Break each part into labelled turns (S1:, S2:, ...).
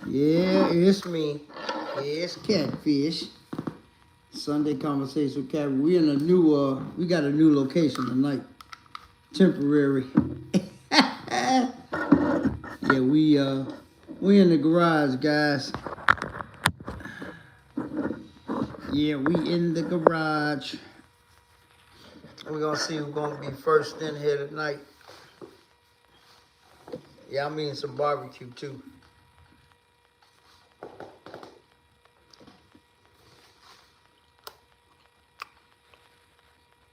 S1: Yeah, it's me. It's Catfish. Sunday Conversations with Catfish. We in a new we got a new location tonight. Temporary. Yeah, we in the garage, guys. Yeah, we in the garage. We're gonna see who's gonna be first in here tonight. Yeah, I mean some barbecue too.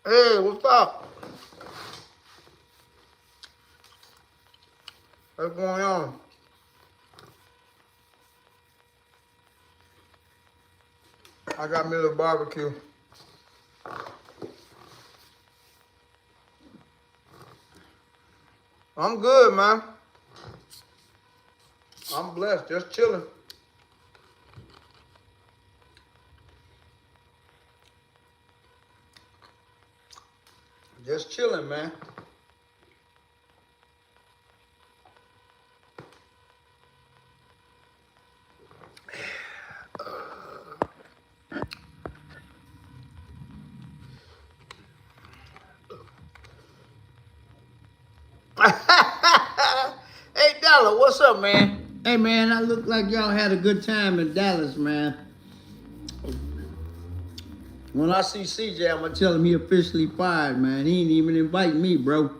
S1: Hey, what's up? What's going on? I got me a little barbecue. I'm good, man. I'm blessed, just chilling. Just chilling, man. Hey, Dollar, what's up, man? Hey, man, I look like y'all had a good time in Dallas, man. When I see CJ, I'm going to tell him he officially fired, man. He ain't even invite me, bro.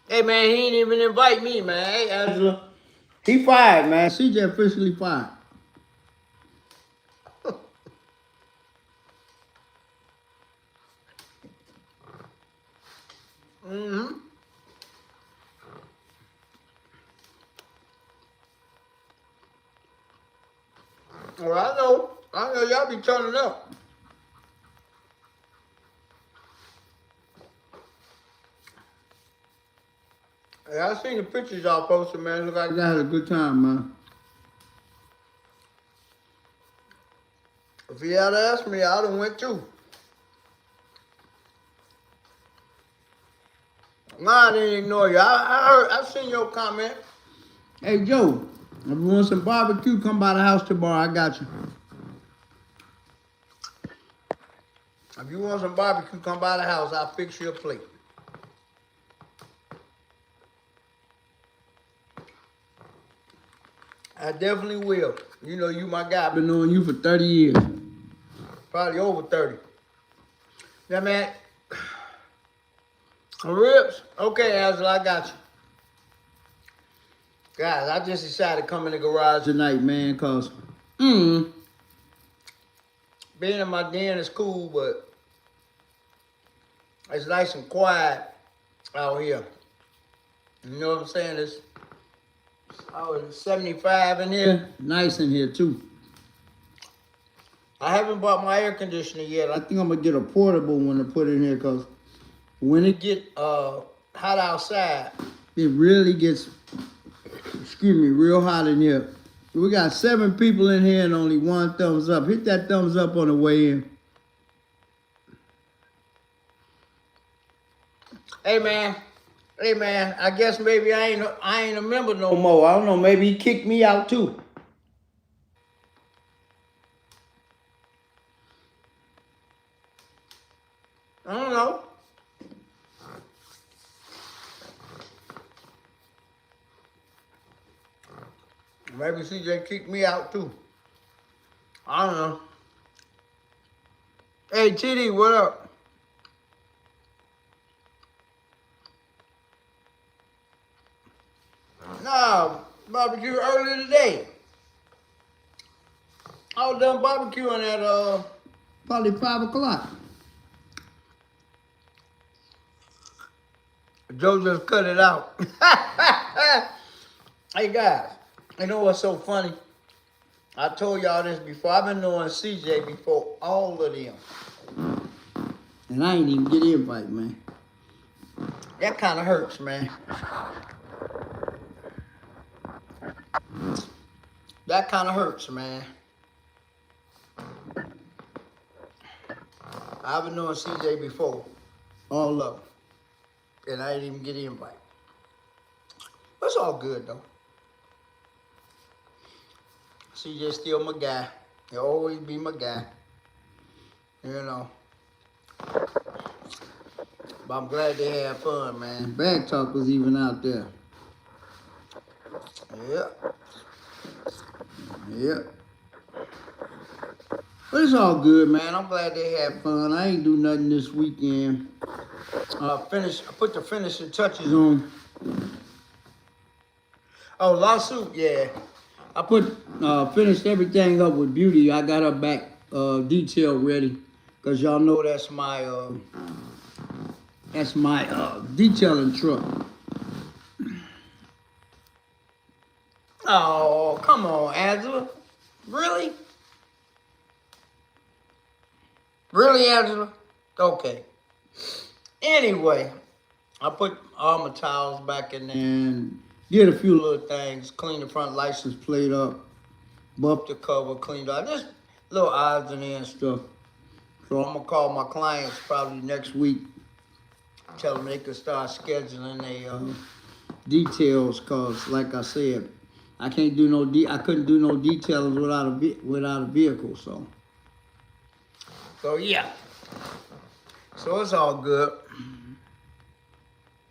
S1: Hey, man, he ain't even invite me, man. Hey, Angela. He fired, man. CJ officially fired. Mm-hmm. Well, I know y'all be turning up. Hey, I seen the pictures y'all posted, man. Look like y'all had a good time, man. If he had asked me, I'd have went too. Nah, I didn't ignore you. I seen your comment. Hey, Joe, if you want some barbecue, come by the house tomorrow. I got you. If you want some barbecue, come by the house. I'll fix you a plate. I definitely will. You know, you my guy. I've been knowing you for 30 years. Probably over 30. Yeah, man. Ribs? Okay, Angela, I got you. Guys, I just decided to come in the garage tonight, man, because being in my den is cool, but it's nice and quiet out here. You know what I'm saying? It's 75 in here. Nice in here, too. I haven't bought my air conditioner yet. I think I'm going to get a portable one to put in here because when it get hot outside, it really gets, real hot in here. We got 7 people in here and only 1 thumbs up. Hit that thumbs up on the way in. Hey, man. Hey, man. I guess maybe I ain't a member no more. I don't know. Maybe he kicked me out, too. I don't know. Maybe CJ kicked me out too. I don't know. Hey, TD, what up? Nah, barbecue early today. I was done barbecuing at probably 5 o'clock. Joe just cut it out. Hey guys, you know what's so funny? I told y'all this before. I've been knowing CJ before all of them. And I ain't even get an invite, man. That kind of hurts, man. That kind of hurts, man. I've been knowing CJ before. All of them. And I didn't even get an invite. It's all good though. CJ still my guy. He'll always be my guy. You know. But I'm glad they had fun, man. Bag Talk was even out there. Yep. Yep. But it's all good, man. I'm glad they had fun. I ain't do nothing this weekend. I put the finishing touches on. Oh, lawsuit, yeah. I finished everything up with Beauty. I got her back detail ready. Cause y'all know that's my detailing truck. Oh, come on, Angela. Really? Really, Angela? Okay. Anyway, I put all my towels back in there and did a few little things. Cleaned the front license plate up, buffed the cover, cleaned out just little odds and ends stuff. So I'm gonna call my clients probably next week, tell them they can start scheduling their details. Cause like I said, I couldn't do no details without a vehicle. So yeah. So it's all good.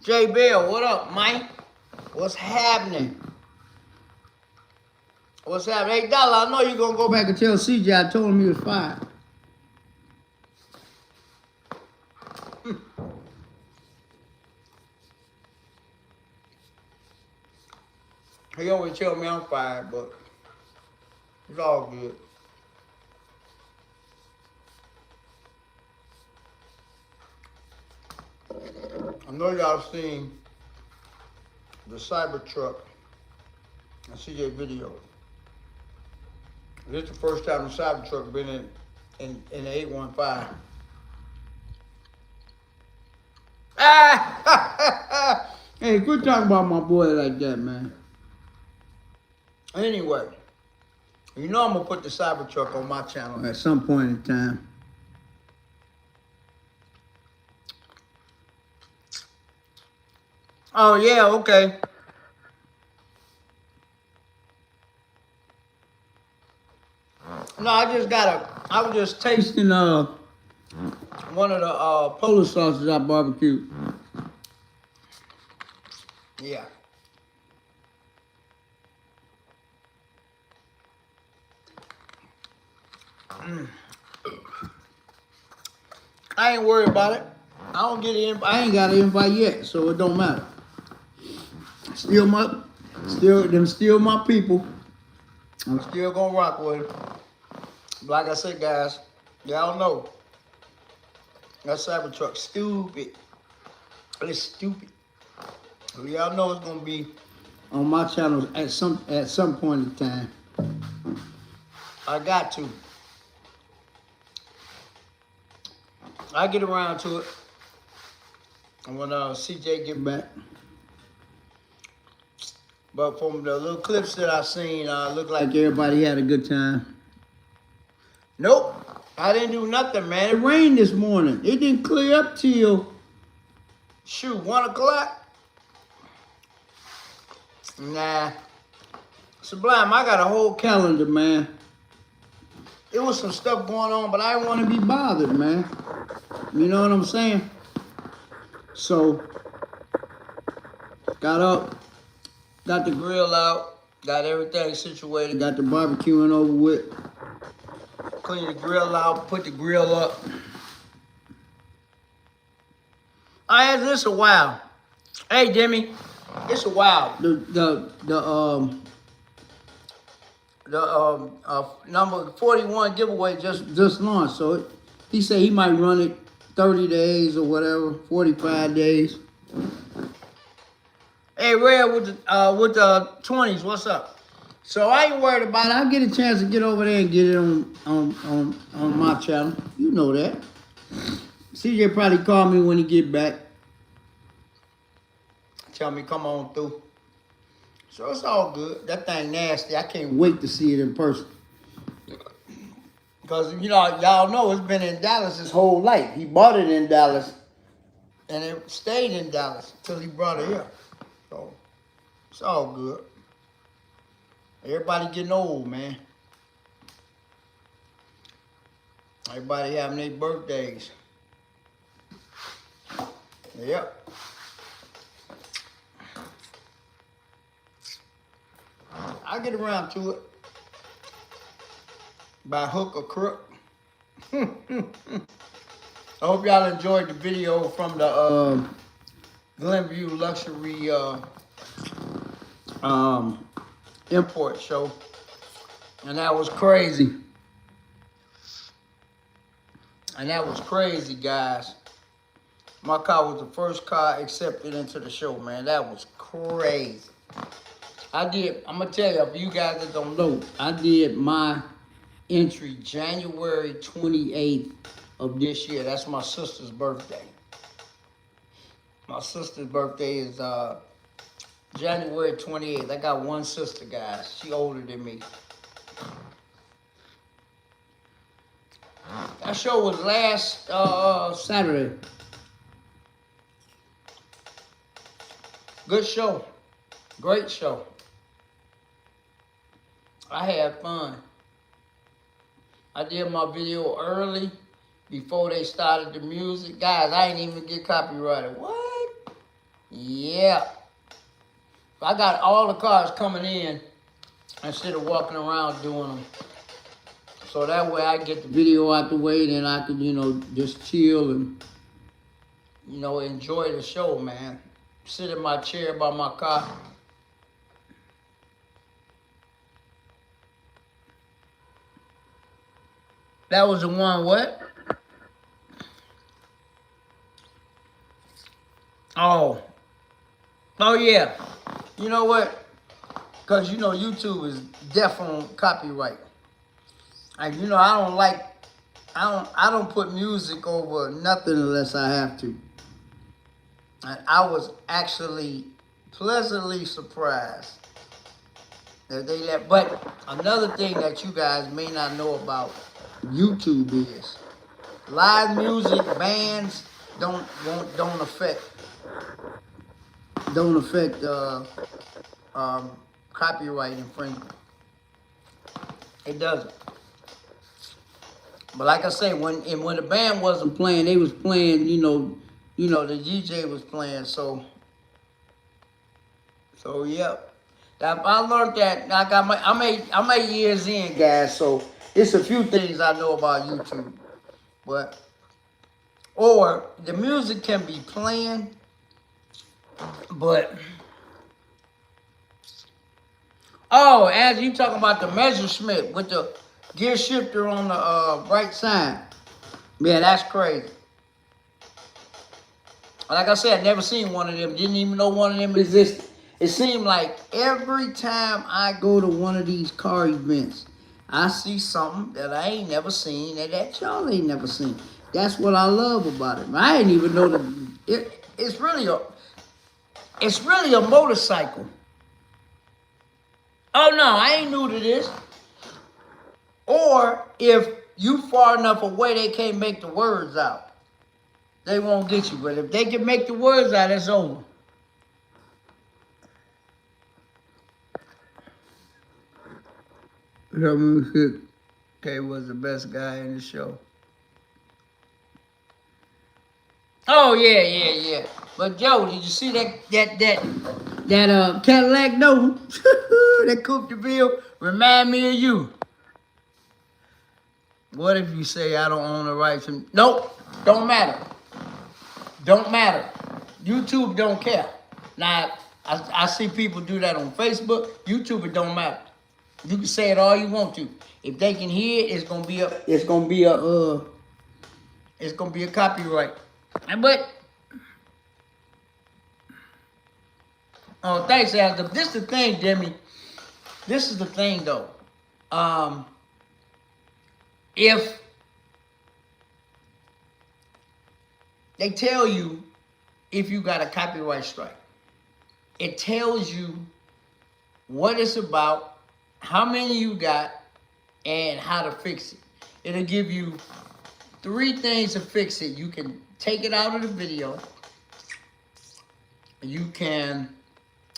S1: J Bell, what up, Mike? What's happening? What's happening? Hey, Dollar, I know you're gonna go back and tell CJ I told him he was fired. He always tell me I'm fired, but it's all good. I know y'all seen the Cybertruck and CJ video. This is the first time the Cybertruck been in the 815. Ah! Hey, quit talking about my boy like that, man. Anyway, you know I'm gonna put the Cybertruck on my channel at some point in time. Oh yeah, okay. No, I was just tasting one of the Polish sauces I barbecued. Yeah. I ain't worried about it. I ain't got an invite yet, so it don't matter. Still my people. I'm still gonna rock with it. Like I said, guys, y'all know that Cybertruck stupid. It's stupid. Y'all know it's gonna be on my channel at some point in time. I got to. I get around to it. And when CJ get back. But from the little clips that I seen, looked like everybody had a good time. Nope. I didn't do nothing, man. It rained this morning. It didn't clear up till, shoot, 1 o'clock. Nah. Sublime, I got a whole calendar, man. It was some stuff going on, but I didn't want to be bothered, man. You know what I'm saying? So, got up, got the grill out, got everything situated, got the barbecuing over with. Clean the grill out, put the grill up. I had this a while. Hey, Jimmy, it's a while. The number 41 giveaway just launched. So he said he might run it 30 days or whatever, 45 days. Hey, Red with the 20s, what's up? So I ain't worried about it. I'll get a chance to get over there and get it on my channel. You know that. CJ probably call me when he get back. Tell me come on through. So it's all good. That thing nasty. I can't wait to see it in person. Because, you know, y'all know it's been in Dallas his whole life. He bought it in Dallas, and it stayed in Dallas until he brought it here. So It's all good. Everybody getting old, man. Everybody having their birthdays. Yep. I get around to it by hook or crook. I hope y'all enjoyed the video from the Glenview Luxury import show. And that was crazy. And that was crazy, guys. My car was the first car accepted into the show, man. That was crazy. I'm gonna tell you, for you guys that don't know, I did my entry January 28th of this year. That's my sister's birthday. My sister's birthday is January 28th. I got one sister, guys. She older than me. That show was last Saturday. Good show. Great show. I had fun. I did my video early before they started the music. Guys, I ain't even get copyrighted. What? Yeah. I got all the cars coming in instead of walking around doing them. So that way I get the video out the way, then I can, just chill and, enjoy the show, man. Sit in my chair by my car. That was the one, what? Oh, yeah. You know what? Because, YouTube is deaf on copyright. And, I don't put music over nothing unless I have to. And I was actually pleasantly surprised that they let. But another thing that you guys may not know about YouTube is live music bans don't affect copyright infringement. It doesn't. But like I say, when the band wasn't playing, they was playing. The DJ was playing. So yeah. I learned that. I'm 8 years in, guys. So it's a few things I know about YouTube, or the music can be playing, but as you talking about the measurement with the gear shifter on the right side, man, that's crazy. Like I said, I never seen one of them. Didn't even know one of them existed. It seemed like every time I go to one of these car events, I see something that I ain't never seen and that y'all ain't never seen. That's what I love about it. I didn't even know that it's really a motorcycle. Oh no, I ain't new to this. Or if you far enough away, they can't make the words out. They won't get you. But if they can make the words out, it's over. K was the best guy in the show. Oh yeah. But Joe, did you see that Cadillac Nova? That Coupe de Ville remind me of you. What if you say I don't own the rights? Nope, don't matter. Don't matter. YouTube don't care. Now I see people do that on Facebook. YouTube, it don't matter. You can say it all you want to. If they can hear it, it's gonna be a copyright. But thanks, Al. This is the thing, Demi. This is the thing, though. If they tell you if you got a copyright strike, it tells you what it's about, how many you got, and how to fix it. It'll give you 3 things to fix it. You can take it out of the video. You can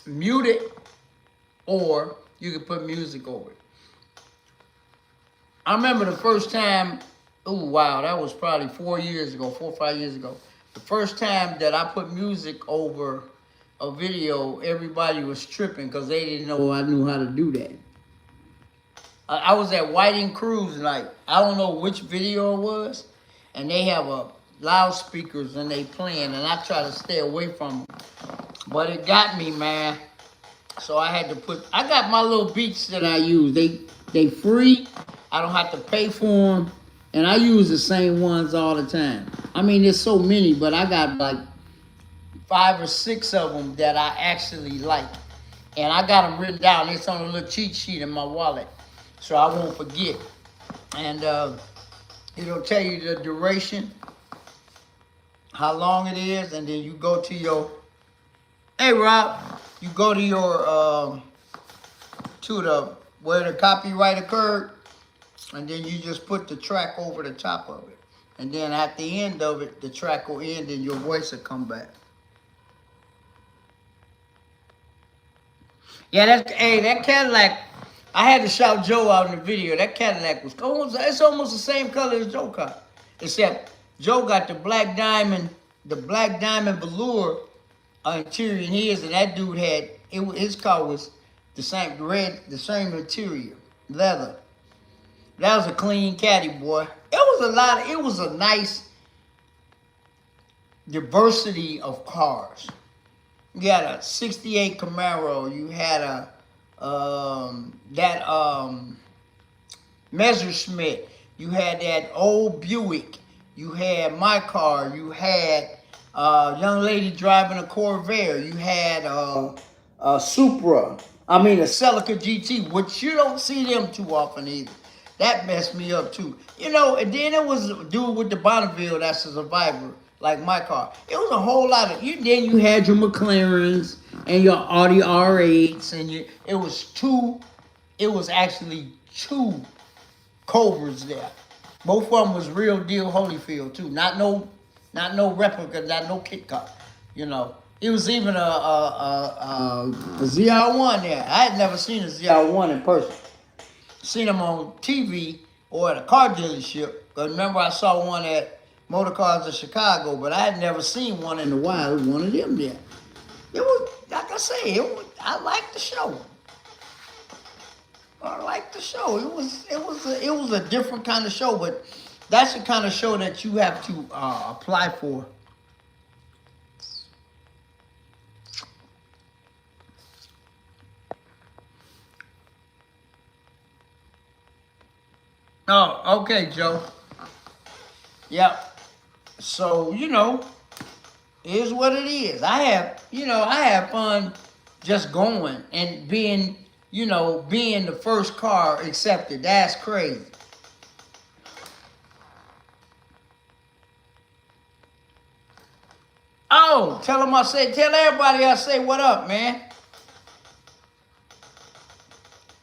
S1: mute it, or you can put music over it. I remember the first time, oh wow, that was probably 4 years ago, 4 or 5 years ago. The first time that I put music over a video, everybody was tripping because they didn't know I knew how to do that. I was at Whiting Cruise night. I don't know which video it was, and they have a loudspeakers and they playing, and I try to stay away from them. But it got me, man. So I had to put, I got my little beats that I use. They free. I don't have to pay for them. And I use the same ones all the time. I mean, there's so many, but I got like 5 or 6 of them that I actually like. And I got them written down. It's on a little cheat sheet in my wallet, so I won't forget. And it'll tell you the duration, how long it is, and then you go to your, hey Rob, you go to your, to the, where the copyright occurred, and then you just put the track over the top of it. And then at the end of it, the track will end and your voice will come back. Yeah, that's, hey, that Cadillac, I had to shout Joe out in the video. That Cadillac was almost, it's almost the same color as Joe car. Except Joe got the black diamond velour interior in his, and that dude had, his car was the same, the same material, leather. That was a clean caddy, boy. It was a nice diversity of cars. You had a 68 Camaro. You had a Messerschmitt. You had that old Buick. You had my car. You had a young lady driving a Corvair. You had a Supra. I mean a Celica GT, which you don't see them too often either. That messed me up too. You know, and then it was a dude with the Bonneville that's a survivor, like my car. It was a whole lot of, then you had your McLarens and your Audi R8s, and it was actually 2 Cobras there. Both of them was real deal Holyfield too. Not no replica, not no kit car, you know. It was even a ZR1 there. I had never seen a ZR1 in person. Seen them on TV or at a car dealership. Because remember, I saw one at Motor Cars of Chicago, but I had never seen one in the wild. It was one of them there. It was, like I say, I liked the show. I liked the show. It was a different kind of show, but that's the kind of show that you have to apply for. Oh, okay, Joe. Yep. So, you know, it is what it is. I have fun just going and being the first car accepted. That's crazy. Oh, tell everybody I say what up, man.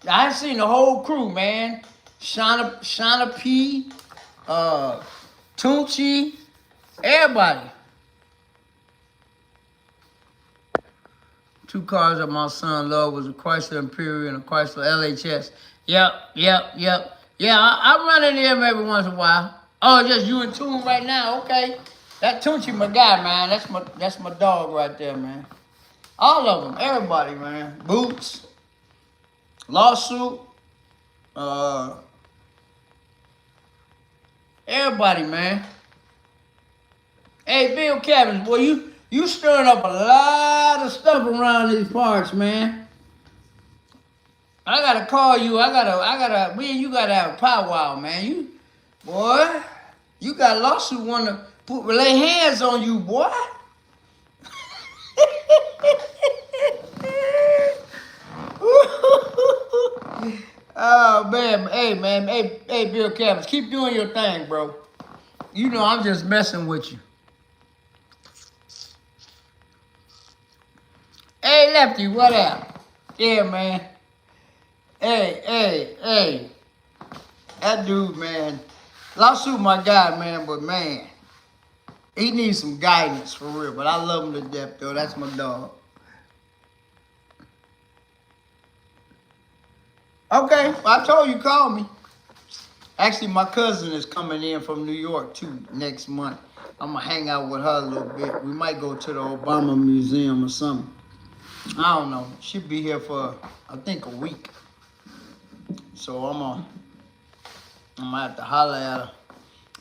S1: I seen the whole crew, man. Shauna P, Tunchi, everybody. 2 cars that my son loved was a Chrysler Imperial and a Chrysler LHS. Yep. Yeah, I run into them every once in a while. Oh, just you and Toon right now, okay. That Tunchi my guy, man. That's my dog right there, man. All of them, everybody, man. Boots, Lawsuit, everybody, man. Hey, Bill Cabins, boy, you stirring up a lot of stuff around these parts, man. I gotta call you. Me and you gotta have a powwow, man. You got a lawsuit wanna lay hands on you, boy. Oh man, hey, Bill Cabins, keep doing your thing, bro. You know I'm just messing with you. Hey, Lefty, what up? Yeah, man. Hey. That dude, man. Lawsuit my guy, man, but man, he needs some guidance for real. But I love him to death, though. That's my dog. Okay, I told you, call me. Actually, my cousin is coming in from New York too next month. I'm gonna hang out with her a little bit. We might go to the Obama Museum or something. I don't know. She'll be here for, I think, a week. So I'm gonna have to holler at her.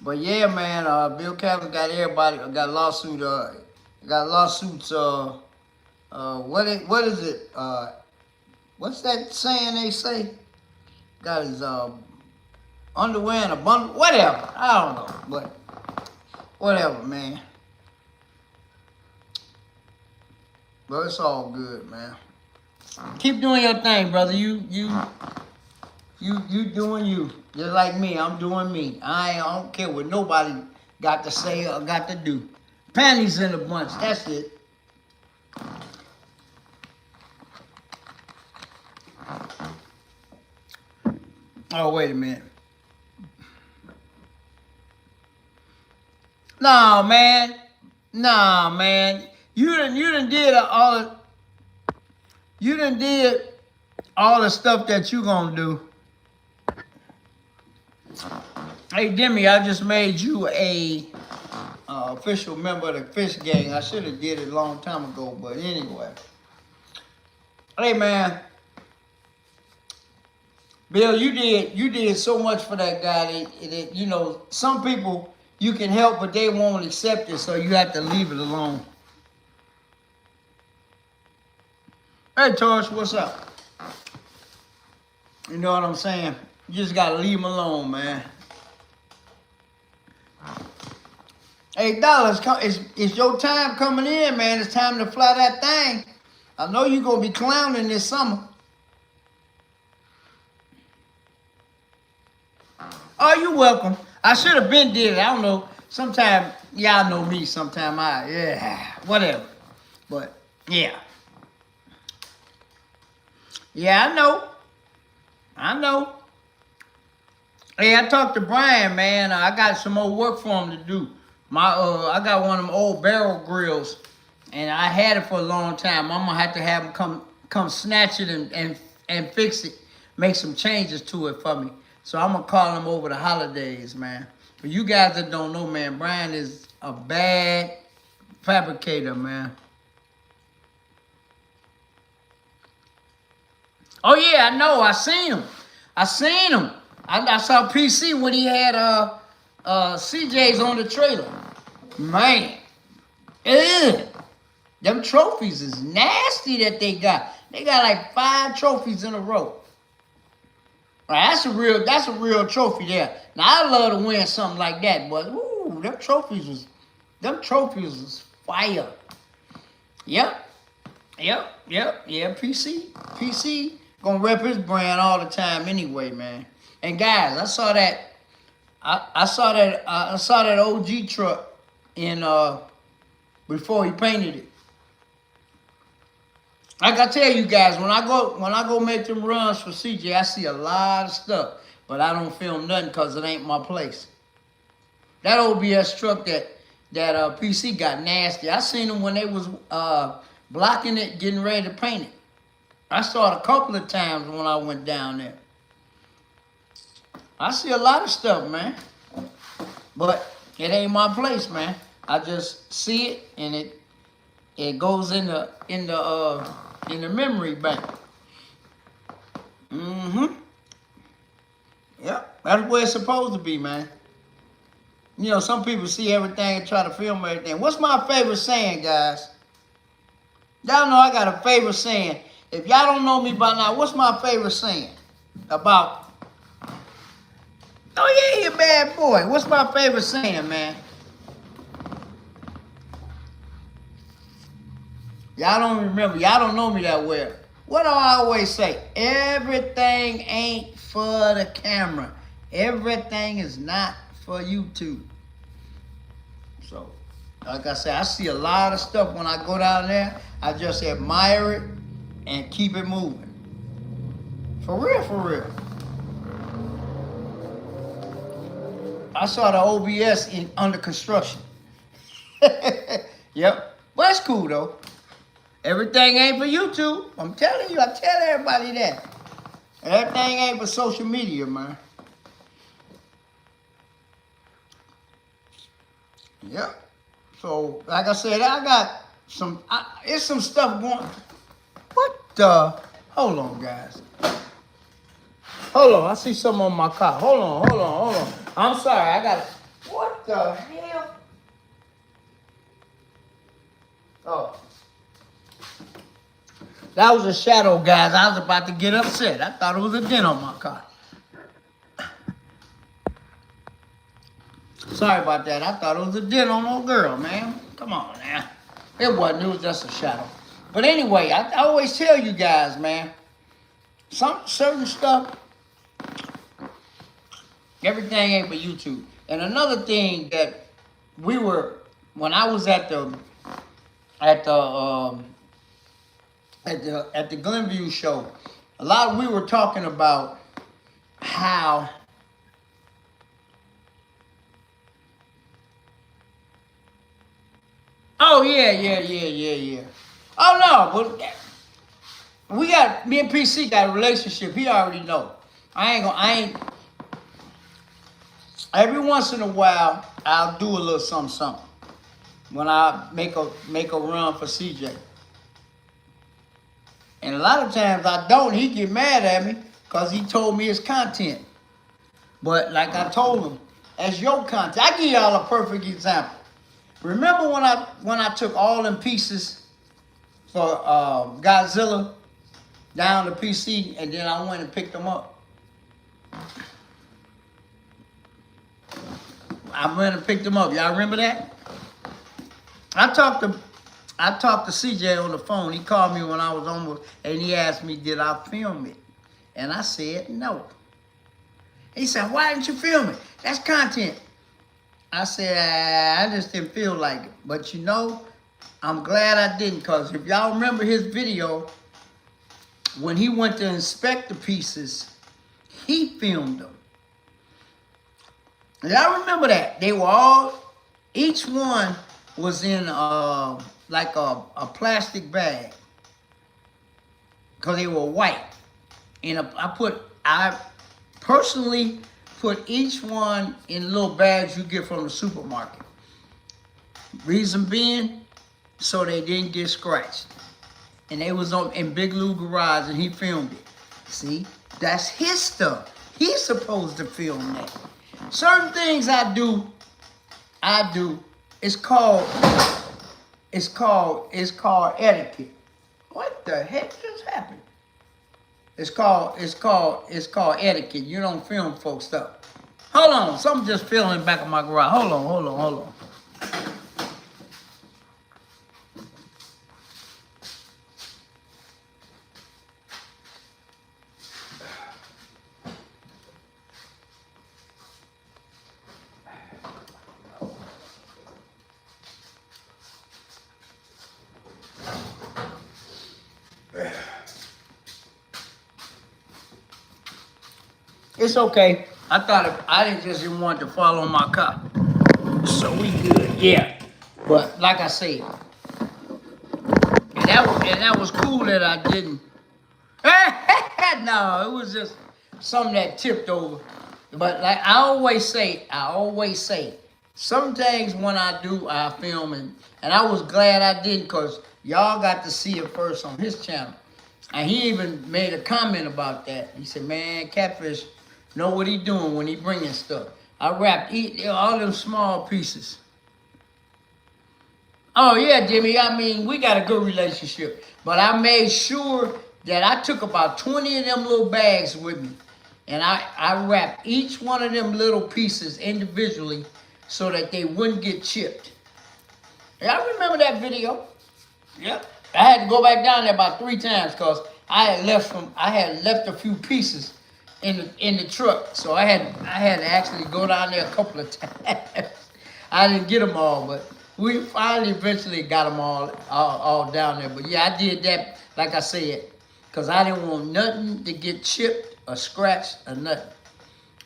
S1: But yeah, man, Bill Clinton got everybody got lawsuits. What is it? What's that saying they say? Got his underwear in a bundle. Whatever. I don't know, but whatever, man. But it's all good, man. Keep doing your thing, brother. You doing you. Just like me, I'm doing me. I don't care what nobody got to say or got to do. Panties in a bunch, that's it. Oh, wait a minute. Nah, man. You done did all the stuff that you gonna do. Hey, Demi, I just made you a official member of the Fish Gang. I should have did it a long time ago, but anyway. Hey, man. Bill, you did so much for that guy. You know, some people you can help, but they won't accept it, so you have to leave it alone. Hey, Torch, what's up? You know what I'm saying? You just gotta leave them alone, man. Hey, Dollars, it's your time coming in, man. It's time to fly that thing. I know you're gonna be clowning this summer. Oh, you're welcome. I should have been did it. I don't know. Sometime, y'all know me. Sometime whatever. But, yeah. Yeah, I know. Hey, I talked to Brian, man. I got some more work for him to do. I got one of them old barrel grills, and I had it for a long time. I'm gonna have to have him come snatch it and fix it, make some changes to it for me. So I'm gonna call him over the holidays, man. For you guys that don't know, man, Brian is a bad fabricator, man. Oh yeah, I know. I seen him. I saw PC when he had CJ's on the trailer. Man, them trophies is nasty that they got. They got like 5 trophies in a row. Right, that's a real trophy there. Now I love to win something like that, but ooh, them trophies was fire. Yep. PC gonna rep his brand all the time anyway, man. And guys, I saw that OG truck in before he painted it. Like I tell you guys, when I go make them runs for CJ, I see a lot of stuff, but I don't film nothing because it ain't my place. That OBS truck that PC got nasty. I seen them when they was blocking it, getting ready to paint it. I saw it a couple of times when I went down there. I see a lot of stuff, man, but it ain't my place, man. I just see it and it goes in the memory bank. Yep, that's where it's supposed to be, man. You know, some people see everything and try to film everything. What's my favorite saying, guys? Y'all know I got a favorite saying. If y'all don't know me by now, what's my favorite saying about? Oh yeah, you bad boy. What's my favorite saying, man? Y'all don't remember. Y'all don't know me that well. What do I always say? Everything ain't for the camera. Everything is not for YouTube. So, like I said, I see a lot of stuff when I go down there. I just admire it and keep it moving. For real. I saw the OBS under construction. Yep. But it's cool, though. Everything ain't for YouTube. I'm telling you. I tell everybody that. Everything ain't for social media, man. Yep. So, like I said, I got it's some stuff going. What the? Hold on, guys. Hold on, I see something on my car. Hold on. I'm sorry, I got. What the hell? Oh. That was a shadow, guys. I was about to get upset. I thought it was a dent on my car. Sorry about that. I thought it was a dent on old girl, man. Come on now. It wasn't. It was just a shadow. But anyway, I always tell you guys, man, some certain stuff, everything ain't for YouTube. And another thing that when I was at the Glenview show, we were talking about how oh yeah. Oh no, but me and PC got a relationship. He already know. I ain't every once in a while I'll do a little something when I make a run for CJ. And a lot of times I don't, he get mad at me because he told me his content. But like I told him, that's your content. I give y'all a perfect example. Remember when I took all them pieces for Godzilla down to PC and then I went and picked them up? I went and picked them up. Y'all remember that? I talked to CJ on the phone. He called me when I was almost, and he asked me, did I film it? And I said, no. He said, why didn't you film it? That's content. I said, I just didn't feel like it. But you know, I'm glad I didn't, because if y'all remember his video, when he went to inspect the pieces, he filmed them. Y'all remember that? They were all, each one was in like a plastic bag, because they were white. And I personally put each one in little bags you get from the supermarket. Reason being, so they didn't get scratched. And they was in Big Lou Garage, and he filmed it. See, that's his stuff. He's supposed to film that. Certain things I do. It's called etiquette. What the heck just happened? It's called etiquette. You don't film folks stuff. Hold on, something just fell in the back of my garage. Hold on. It's okay. I didn't want to fall on my car. So we good. Yeah. But like I said, and that was cool that I didn't. No, it was just something that tipped over. But like I always say, some things when I do, I film, and I was glad I didn't, because y'all got to see it first on his channel. And he even made a comment about that. He said, man, Catfish know what he doing when he bringing stuff. I wrapped all them small pieces. Oh yeah, Jimmy, I mean, we got a good relationship. But I made sure that I took about 20 of them little bags with me. And I wrapped each one of them little pieces individually so that they wouldn't get chipped. Y'all remember that video? Yep. I had to go back down there about 3 times because I had left a few pieces in the truck. So I had to actually go down there a couple of times. I didn't get them all, but we finally eventually got them all down there. But yeah, I did that, like I said, because I didn't want nothing to get chipped or scratched or nothing.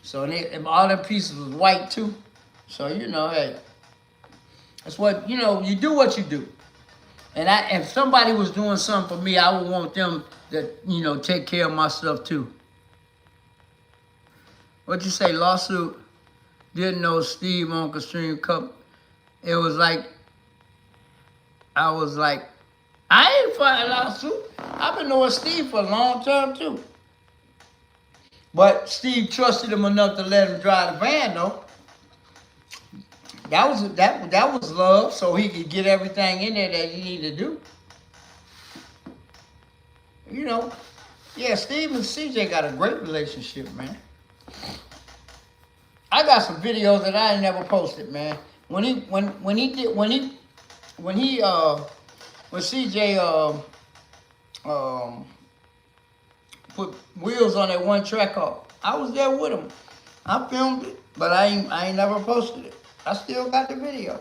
S1: So all them pieces was white too. So, you know, hey, that's what, you know, you do what you do. And if somebody was doing something for me, I would want them to, you know, take care of my stuff too. what you say, lawsuit? Didn't know Steve on Extreme Cup. It was like, I was like, I ain't fighting a lawsuit. I've been knowing Steve for a long time too. But Steve trusted him enough to let him drive the van though. That was love, so he could get everything in there that he needed to do. You know, yeah, Steve and CJ got a great relationship, man. I got some videos that I ain't never posted, man. When CJ put wheels on that one track off, I was there with him. I filmed it, but I ain't never posted it. I still got the video.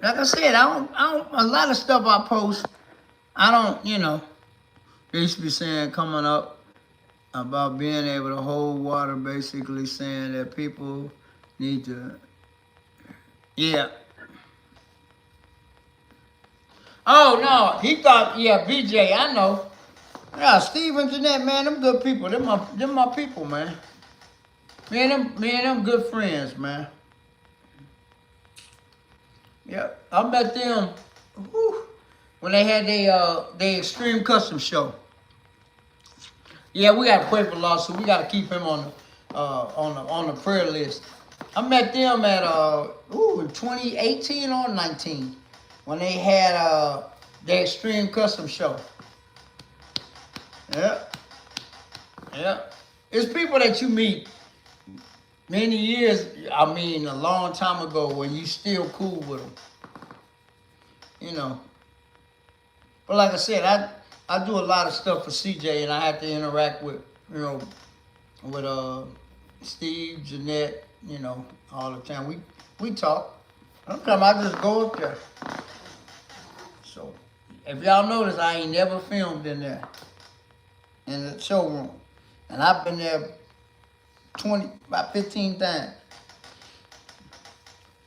S1: Like I said, I don't a lot of stuff I post, I don't, you know, they used to be saying coming up about being able to hold water, basically saying that people need to, yeah. Oh no, he thought, yeah, BJ, I know. Yeah, Steve and Jeanette, man, them good people. Them my people, man. Me and them good friends, man. Yeah, I met them when they had their Extreme Custom show. Yeah, we got to pray for lawsuit. We got to keep him on the prayer list. I met them at in 2018 or 19 when they had their Extreme Custom show. Yeah, yeah. It's people that you meet many years, I mean, a long time ago when you still cool with them. You know. But like I said, I do a lot of stuff for CJ, and I have to interact with, you know, with Steve, Jeanette, you know, all the time. We talk. Sometimes I just go up there. So, if y'all notice, I ain't never filmed in there, in the showroom. And I've been there about 15 times.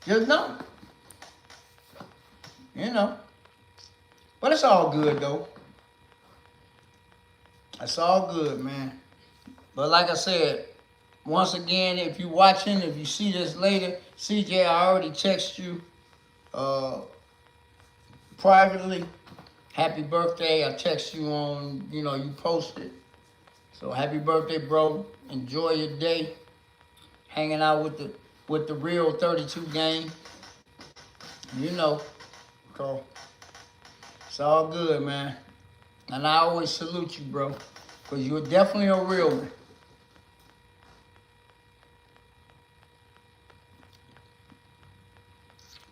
S1: Just know. You know. But it's all good, though. It's all good, man. But like I said, once again, if you're watching, if you see this later, CJ, I already text you privately. Happy birthday. I text you on, you know, you posted. So happy birthday, bro. Enjoy your day. Hanging out with the real 32 gang. You know. So it's all good, man. And I always salute you, bro. Because you're definitely a real one.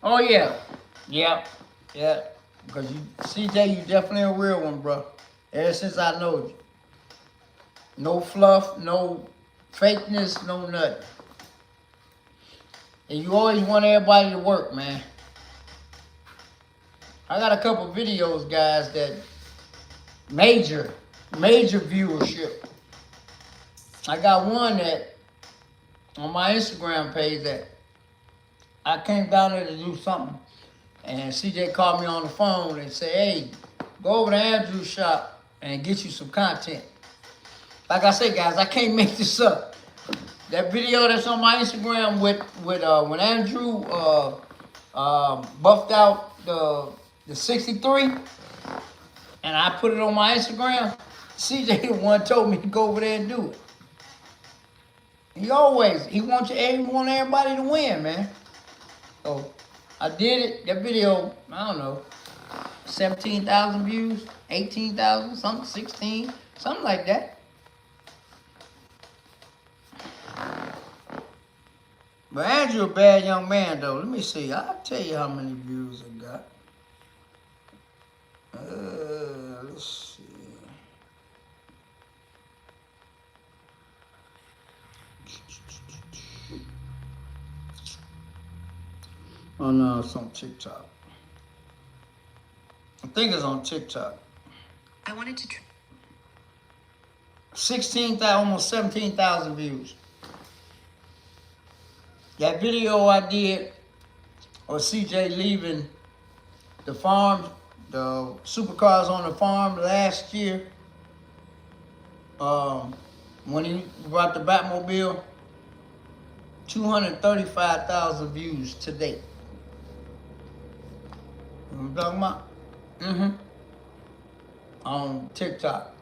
S1: Oh, yeah. Yeah. Yeah. Because you, CJ, you definitely a real one, bro. Ever since I know you. No fluff, no fakeness, no nothing. And you always want everybody to work, man. I got a couple videos, guys, that major viewership. I got one that on my Instagram page that I came down there to do something, and CJ called me on the phone and said, "Hey, go over to Andrew's shop and get you some content." Like I said, guys, I can't make this up. That video that's on my Instagram with when Andrew buffed out the 63, and I put it on my Instagram. CJ the one told me to go over there and do it. He wants everybody to win, man. So I did it. That video, I don't know, 17,000 views, 18,000, something, 16, something like that. But Andrew a bad young man, though. Let me see. I'll tell you how many views I got. Let's see. Oh, no, it's on TikTok. I think it's on TikTok.
S2: I wanted to...
S1: 16,000, almost 17,000 views. That video I did of CJ leaving the farm, the supercars on the farm last year, when he brought the Batmobile, 235,000 views to date. You know what I'm talking about? Mm-hmm. On TikTok.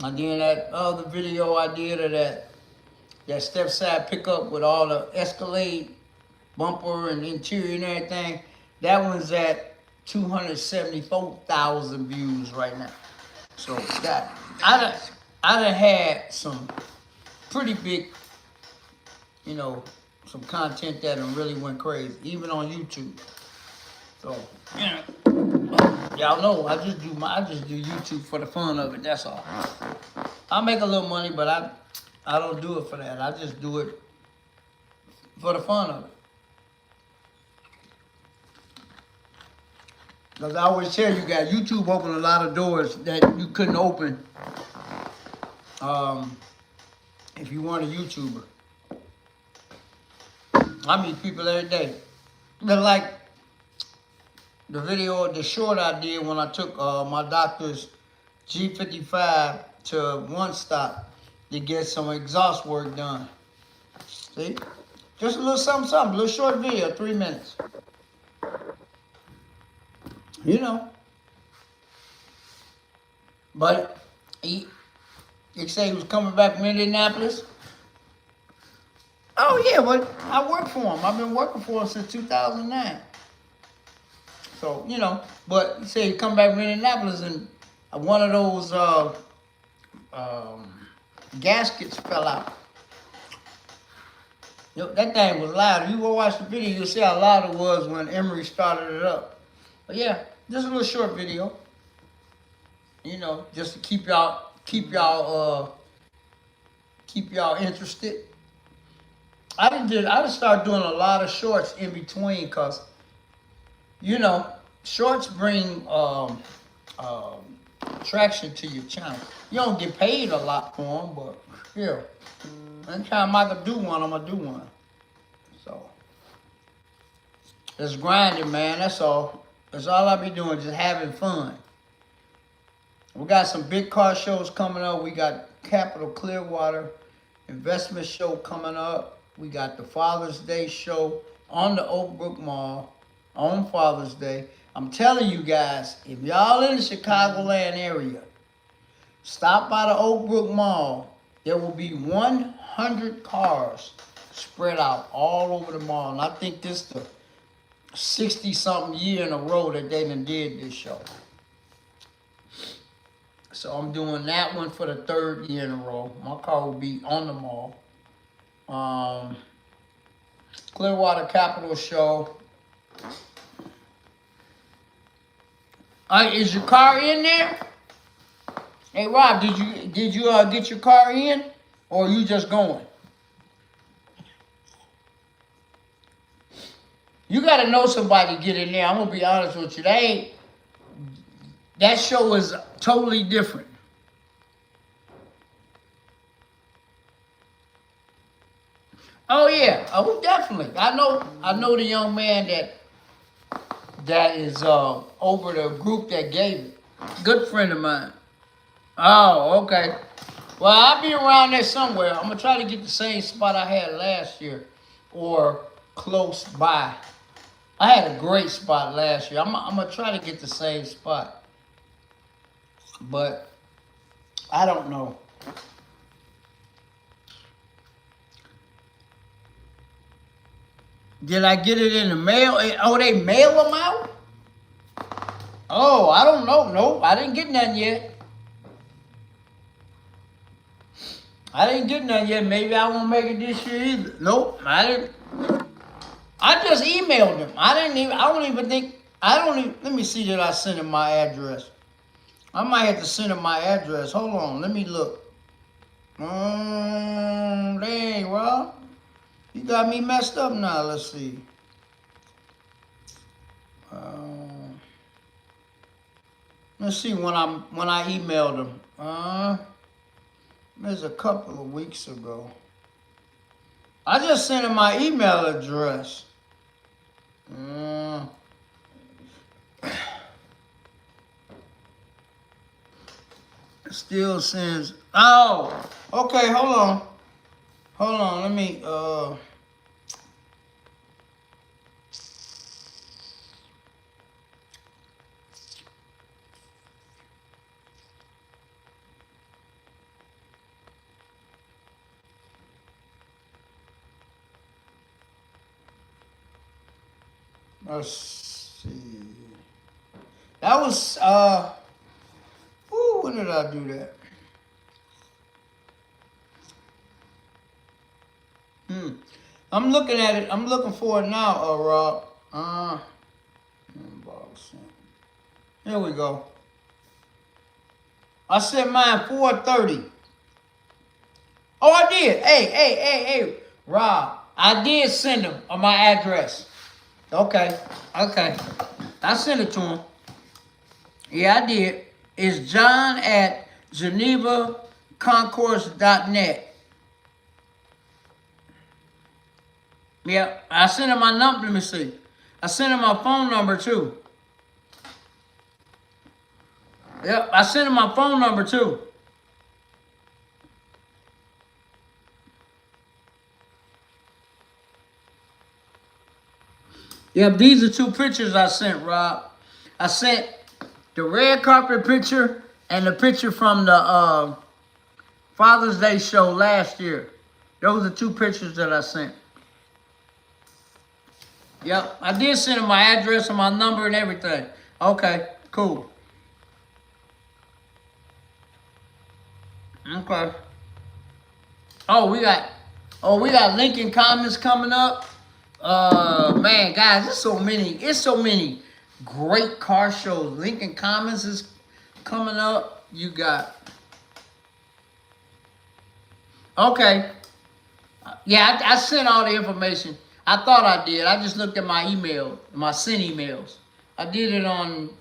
S1: And then that other video I did of that step side pickup with all the Escalade bumper and interior and everything, that one's at 274,000 views right now. So that I done had some pretty big, you know, some content that done really went crazy, even on YouTube. So, you know, y'all know I just do YouTube for the fun of it. That's all. I make a little money, but I don't do it for that. I just do it for the fun of it. Because I always tell you guys, YouTube opened a lot of doors that you couldn't open if you weren't a YouTuber. I meet people every day. They're like the short I did when I took my doctor's G55 to one stop to get some exhaust work done. See? Just a little something, a little short video, 3 minutes. You know. But he said he was coming back from Indianapolis. Oh yeah, but I work for him. I've been working for him since 2009. So, you know, but he said he come back from Indianapolis and one of those gaskets fell out. You know, that thing was loud. If you go watch the video, you'll see how loud it was when Emery started it up. But yeah, just a little short video. You know, just to keep y'all interested. I just started doing a lot of shorts in between because, you know, shorts bring traction to your channel. You don't get paid a lot for them, but yeah, anytime I can do one, I'm gonna do one. So it's grinding, man. That's all. That's all I be doing, just having fun. We got some big car shows coming up. We got Capital Clearwater Investment Show coming up. We got the Father's Day show on the Oak Brook Mall on Father's Day. I'm telling you guys, if y'all in the Chicagoland area, stop by the Oak Brook Mall. There will be 100 cars spread out all over the mall. And I think this is the 60-something year in a row that they done did this show. So I'm doing that one for the 3rd year in a row. My car will be on the mall. Clearwater Capital Show. Is your car in there? Hey Rob, did you get your car in, or are you just going? You gotta know somebody to get in there. I'm gonna be honest with you. That show is totally different. Oh yeah, oh definitely. I know the young man that is over the group that gave it. Good friend of mine. Oh, okay. Well, I'll be around there somewhere. I'm gonna try to get the same spot I had last year, or close by. I had a great spot last year. I'm gonna try to get the same spot, but I don't know. Did I get it in the mail? Oh, they mail them out? Oh, I don't know. Nope, I didn't get none yet. Maybe I won't make it this year either. Nope, I didn't. I just emailed them. Let me see that I sent him my address. I might have to send him my address. Hold on, let me look. Dang, Rob. You got me messed up now. Let's see. Let's see when I emailed him. It was a couple of weeks ago. I just sent him my email address. Still sends. Oh, okay. Hold Hold on, let me let's see. That was ooh, when did I do that? I'm looking at it. I'm looking for it now, Rob. Inbox. Here we go. I sent mine 4:30. Oh, I did. Hey, Rob. I did send him on my address. Okay. I sent it to him. Yeah, I did. It's John at GenevaConcourse.net. Yeah, I sent him my number. Let me see. I sent him my phone number too. Yep, I sent him my phone number too. Yep, these are two pictures I sent, Rob. I sent the red carpet picture and the picture from the Father's Day show last year. Those are two pictures that I sent. Yep, I did send him my address and my number and everything. Okay, cool. Okay. We got Lincoln Comments coming up. Man, guys, it's so many great car shows. Lincoln Comments is coming up. You got. Okay. Yeah, I sent all the information. I thought I did. I just looked at my email, my sent emails. I did it on,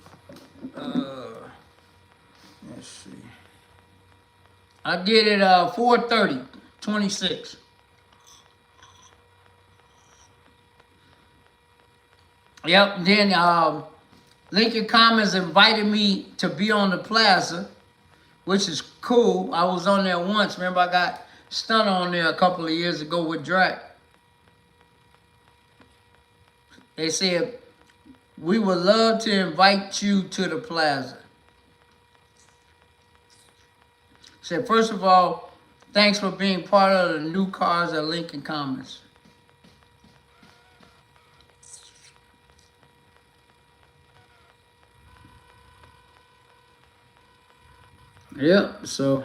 S1: let's see. I did it 4/30/26. Yep. Then Lincoln Comments invited me to be on the plaza, which is cool. I was on there once. Remember, I got stunned on there a couple of years ago with Drac. They said, we would love to invite you to the plaza. Said, first of all, thanks for being part of the new cars at Lincoln Comments. Yep, so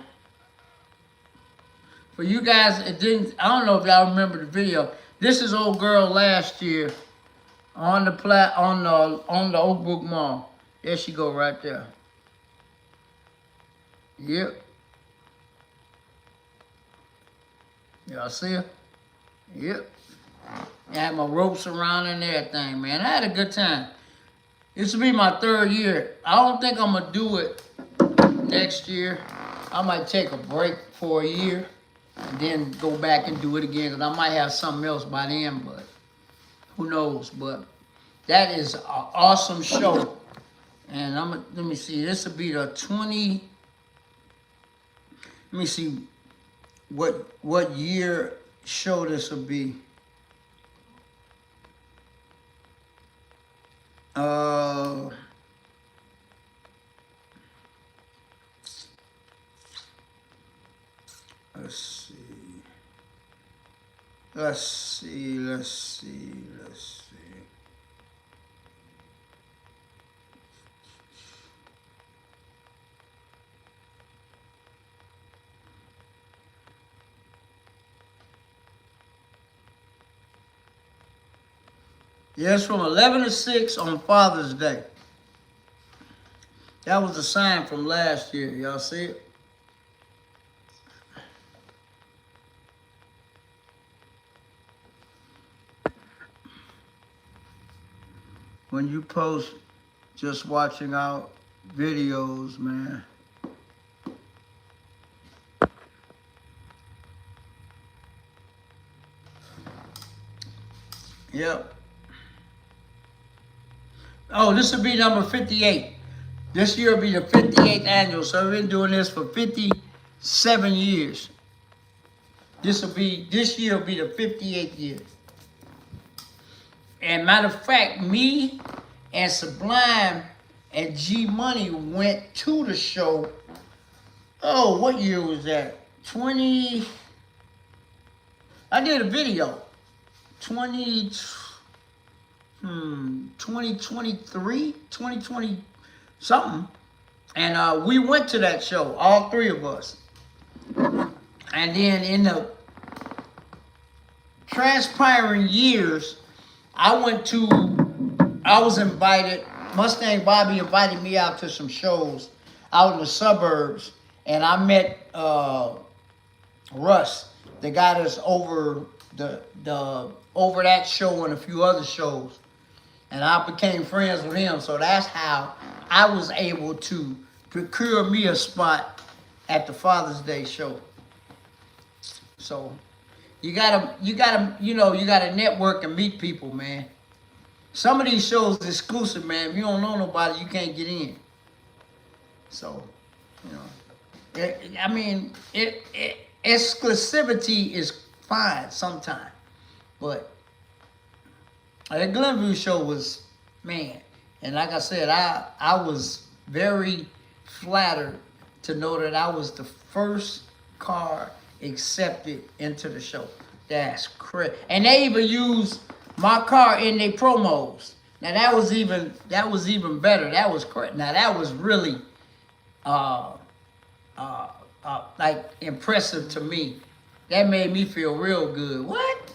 S1: for you guys, I don't know if y'all remember the video. This is old girl last year on the Oak Brook Mall. There she go right there. Yep. Y'all see her? Yep. I had my ropes around and everything, man. I had a good time. This will be my 3rd year. I don't think I'm going to do it next year. I might take a break for a year and then go back and do it again, because I might have something else by then, but who knows. But that is an awesome show. And let me see, this will be the 20, let me see what year show this will be. Let's see. Yeah, it's from 11 to 6 on Father's Day. That was the sign from last year. Y'all see it? When you post just watching our videos, man. Yep. Oh, this will be number 58. This year will be the 58th annual. So we've been doing this for 57 years. This year will be the 58th year. And matter of fact, me and Sublime and G Money went to the show. Oh, what year was that? 2023, 2020 something. And we went to that show, all three of us. And then in the transpiring years, I was invited, Mustang Bobby invited me out to some shows out in the suburbs, and I met Russ, the guy that's over over that show and a few other shows. And I became friends with him, so that's how I was able to procure me a spot at the Father's Day show. So you gotta network and meet people, man. Some of these shows are exclusive, man. If you don't know nobody, you can't get in. So, exclusivity is fine sometimes, but the Glenview show was, man, and like I said, I was very flattered to know that I was the first car accepted into the show. That's crazy. And they even used my car in their promos. Now that was even better. That was crazy. Now that was really like impressive to me. That made me feel real good. What?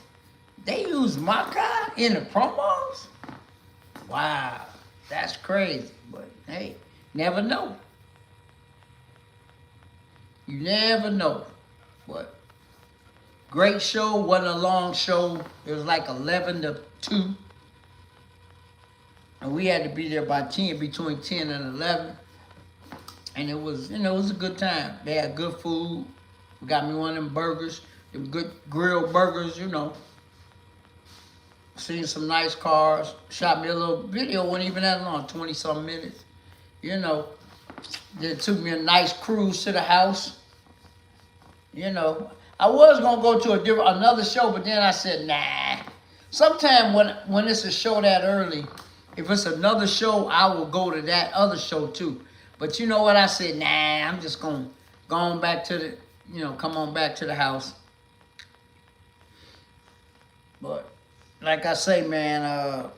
S1: They used my car in the promos? Wow, that's crazy. But hey, never know. You never know. But great show, wasn't a long show. It was like 11 to 2. And we had to be there by 10, between 10 and 11. And it was, it was a good time. They had good food. Got me one of them burgers, them good grilled burgers, Seen some nice cars. Shot me a little video, wasn't even that long, 20-something minutes. They took me a nice cruise to the house. I was gonna go to another show, but then I said, nah. Sometime when it's a show that early, if it's another show, I will go to that other show too. But you know what? I said, nah, I'm just gonna go on back to the, come on back to the house. But like I say, man,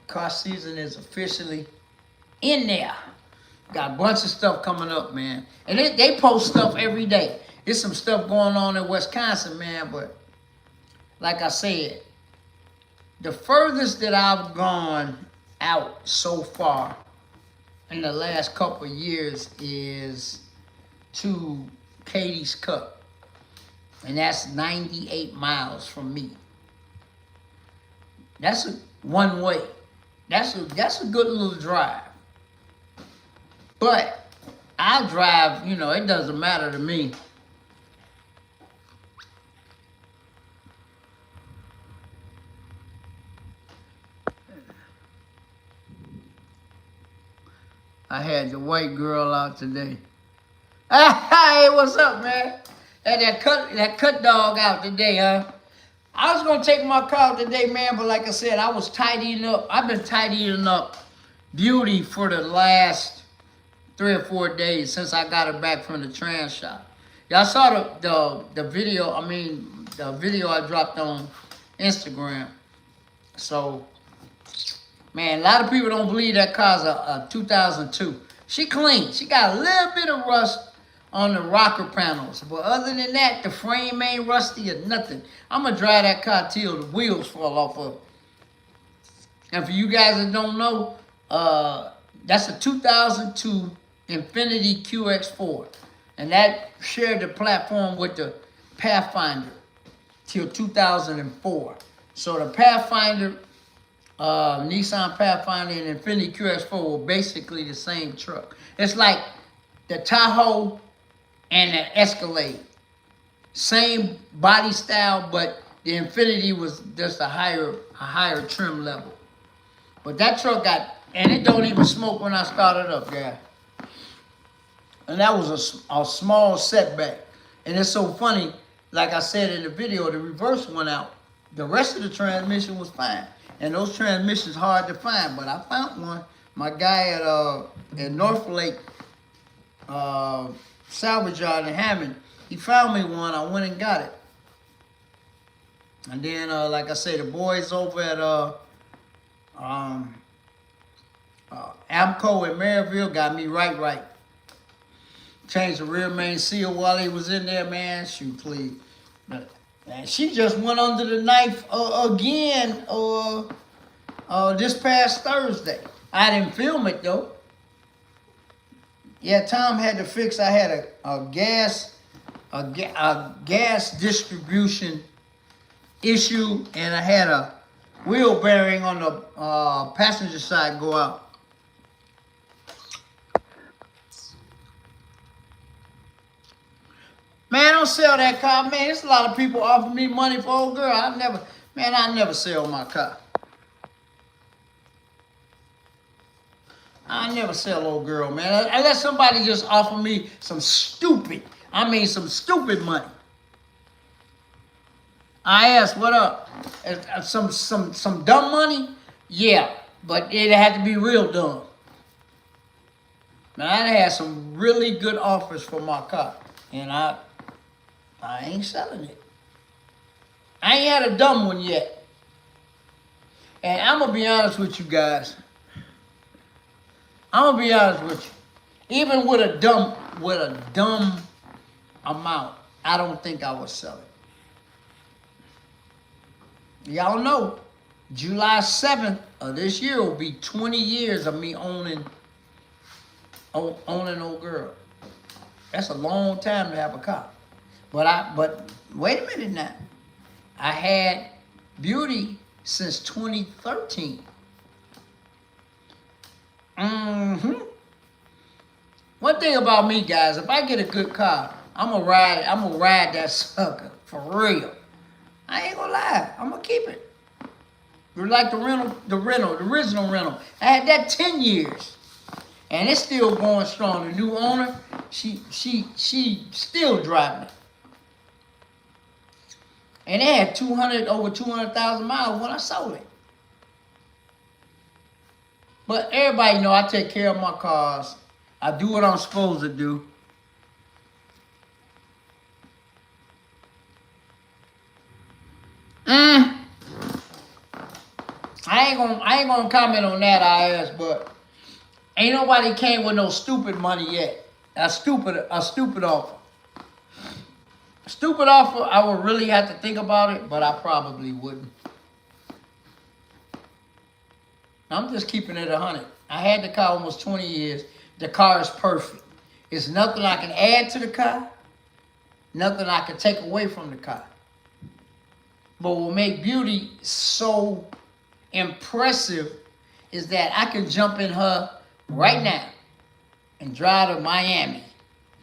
S1: car season is officially in there. Got a bunch of stuff coming up, man. And they post stuff every day. There's some stuff going on in Wisconsin, man, but like I said, the furthest that I've gone out so far in the last couple of years is to Katie's Cup. And that's 98 miles from me. That's a one way. That's a good little drive. But I drive, it doesn't matter to me. I had the white girl out today. Hey, what's up, man? Had that cut dog out today, huh? I was gonna take my car out today, man, but like I said, I was tidying up. I've been tidying up Beauty for the last 3 or 4 days since I got her back from the trans shop. Y'all saw the video. The video I dropped on Instagram. So, man, a lot of people don't believe that car's a 2002. She clean. She got a little bit of rust on the rocker panels. But other than that, the frame ain't rusty or nothing. I'm going to drive that car till the wheels fall off of it. And for you guys that don't know, that's a 2002 Infiniti QX4. And that shared the platform with the Pathfinder till 2004. So the Pathfinder, Nissan Pathfinder and Infiniti QX4 were basically the same truck. It's like the Tahoe and the Escalade. Same body style, but the Infiniti was just a higher trim level. But that truck and it don't even smoke when I started up, guys. And that was a small setback. And it's so funny, like I said in the video, the reverse went out. The rest of the transmission was fine. And those transmissions hard to find, but I found one. My guy at North Lake salvage yard in Hammond, he found me one. I went and got it. And then, like I say, the boys over at Amco in Maryville got me right. Changed the rear main seal while he was in there, man. Shoot, please. But, man, she just went under the knife again this past Thursday. I didn't film it, though. Yeah, Tom had to fix. I had a gas distribution issue, and I had a wheel bearing on the passenger side go out. Man, don't sell that car, man. There's a lot of people offering me money for old girl. I never sell my car. I never sell old girl, man. Unless somebody just offer me some stupid money. I asked, what up? Some dumb money? Yeah, but it had to be real dumb. Man, I had some really good offers for my car, and I ain't selling it. I ain't had a dumb one yet. And I'm going to be honest with you guys. Even with a dumb amount, I don't think I would sell it. Y'all know, July 7th of this year will be 20 years of me owning old girl. That's a long time to have a car. But wait a minute now. I had Beauty since 2013. One thing about me, guys, if I get a good car, I'm gonna ride that sucker for real. I ain't gonna lie. I'm gonna keep it. Like the original rental. I had that 10 years. And it's still going strong. The new owner, she still driving it. And it had over 200,000 miles when I sold it. But everybody know I take care of my cars. I do what I'm supposed to do. I ain't gonna comment on that, IS, but ain't nobody came with no stupid money yet. A stupid offer. Stupid offer, I would really have to think about it, but I probably wouldn't. I'm just keeping it 100. I had the car almost 20 years. The car is perfect. It's nothing I can add to the car. Nothing I can take away from the car. But what will make Beauty so impressive is that I can jump in her right now and drive to Miami,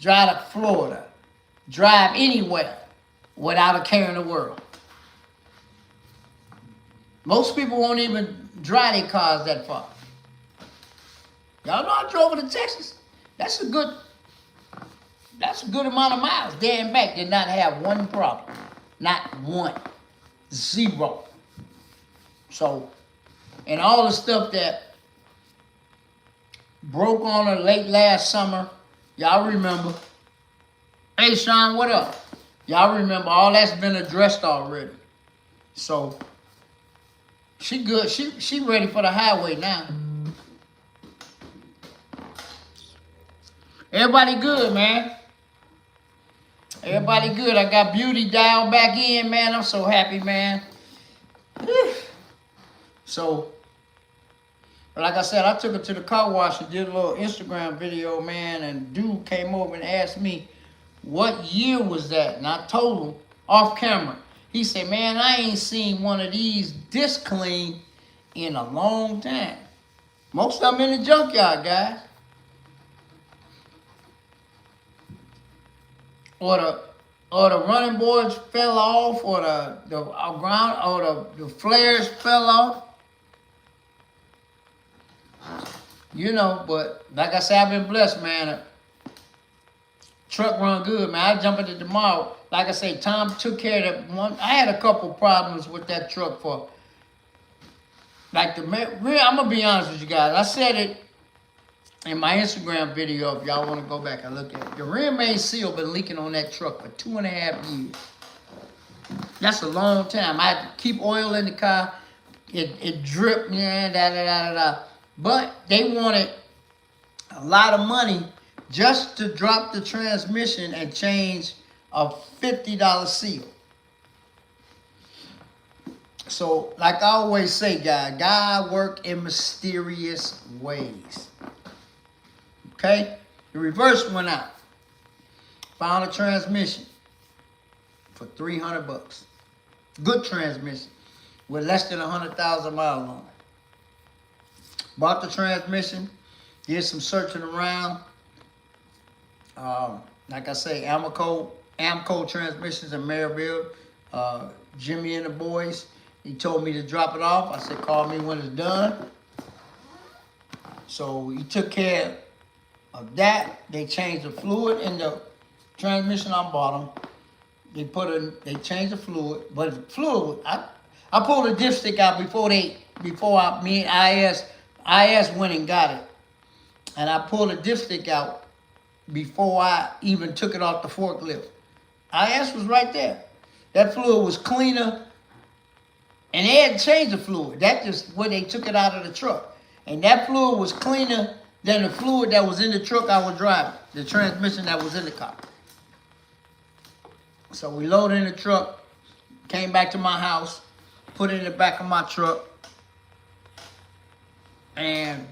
S1: drive to Florida, drive anywhere without a care in the world. Most people won't even drive their cars that far. Y'all know I drove to Texas. That's a good amount of miles there and back. Did not have one problem. Not one. Zero. So, and all the stuff that broke on her late last summer, y'all remember. Hey, Sean, what up? Y'all remember all that's been addressed already. So, she good. She ready for the highway now. Everybody good, man. Everybody good. I got Beauty dialed back in, man. I'm so happy, man. So, like I said, I took her to the car wash and did a little Instagram video, man. And dude came over and asked me, what year was that? And I told him off camera. He said, man, I ain't seen one of these this clean in a long time. Most of them in the junkyard, guys. Or the running boards fell off, or the ground, or the flares fell off. You know, but like I said, I've been blessed, man. Truck run good, man. I jump at it tomorrow. Like I say, Tom took care of that one. I had a couple problems with that truck for, like I'm gonna be honest with you guys. I said it in my Instagram video. If y'all want to go back and look at it, the rear main seal been leaking on that truck for 2.5 years. That's a long time. I had to keep oil in the car. It dripped, But they wanted a lot of money just to drop the transmission and change a $50 seal. So, like I always say, guys, God work in mysterious ways. Okay? The reverse went out. Found a transmission for $300. Good transmission with less than 100,000 miles on it. Bought the transmission, did some searching around. Like I say, Amco transmissions in Maryville. Jimmy and the boys, he told me to drop it off. I said, call me when it's done. So he took care of that. They changed the fluid in the transmission on bottom. They changed the fluid, but the fluid, I pulled the dipstick out me and IS went and got it. And I pulled the dipstick out before I even took it off the forklift. IS was right there. That fluid was cleaner, and they had changed the fluid. That's just when they took it out of the truck. And that fluid was cleaner than the fluid that was in the truck I was driving, the transmission that was in the car. So we loaded in the truck, came back to my house, put it in the back of my truck, and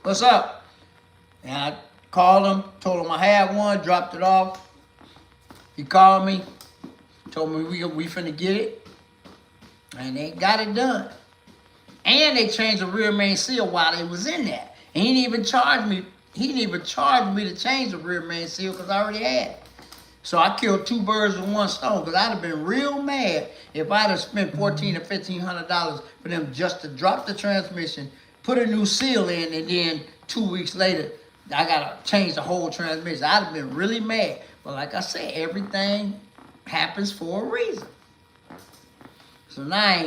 S1: what's up? And I called him, told him I had one, dropped it off. He called me, told me we finna get it, and they got it done. And they changed the rear main seal while it was in there. And he didn't even charge me. He didn't even charge me to change the rear main seal because I already had it. So I killed 2 birds with 1 stone, because I'd have been real mad if I'd have spent $1,400 or $1,500 for them just to drop the transmission, put a new seal in, and then 2 weeks later, I gotta change the whole transmission. I'd have been really mad. But like I said, everything happens for a reason. So now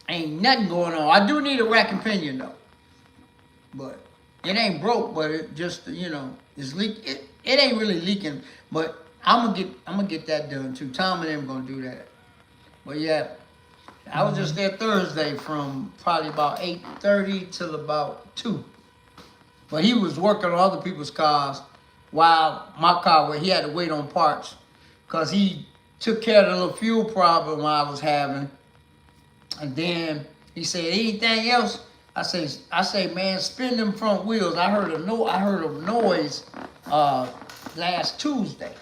S1: ain't nothing going on. I do need a rack and pinion though. But it ain't broke, but it just, it's leak. It ain't really leaking, but I'm gonna get that done too. Tom and them gonna do that. But yeah, I was just there Thursday from probably about 8:30 till about 2. But he was working on other people's cars while my car, where he had to wait on parts, because he took care of the little fuel problem I was having. And then he said, anything else? I say, man, spin them front wheels. I heard a noise last Tuesday.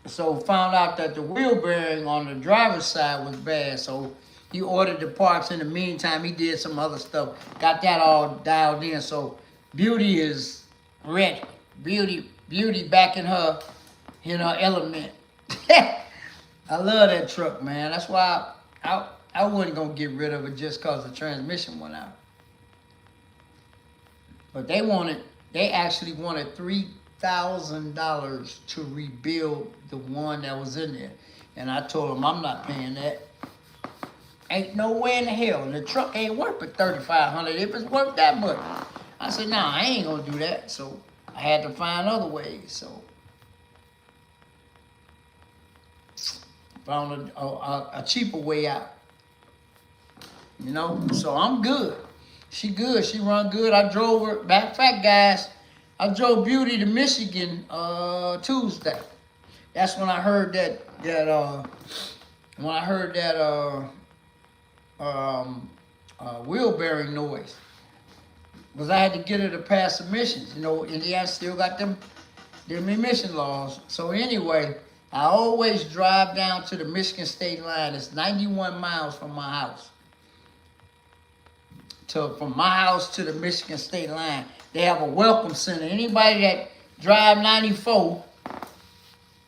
S1: So found out that the wheel bearing on the driver's side was bad. So he ordered the parts. In the meantime, he did some other stuff. Got that all dialed in. So Beauty is ready. Beauty back in her, element. I love that truck, man. That's why I wasn't gonna get rid of it just cause the transmission went out. But they actually wanted $3,000 to rebuild the one that was in there. And I told them I'm not paying that. Ain't no way in the hell. And the truck ain't worth but $3,500 if it's worth that much. I said, nah, I ain't gonna do that. So I had to find other ways. So found a cheaper way out. So I'm good. She good. She run good. I drove her. Matter of fact, guys, I drove Beauty to Michigan Tuesday. That's when I heard that wheel bearing noise. Because I had to get her to pass emissions. Indiana still got them emission laws. So anyway, I always drive down to the Michigan state line. It's 91 miles from my house. From my house to the Michigan state line, they have a welcome center. Anybody that drive 94,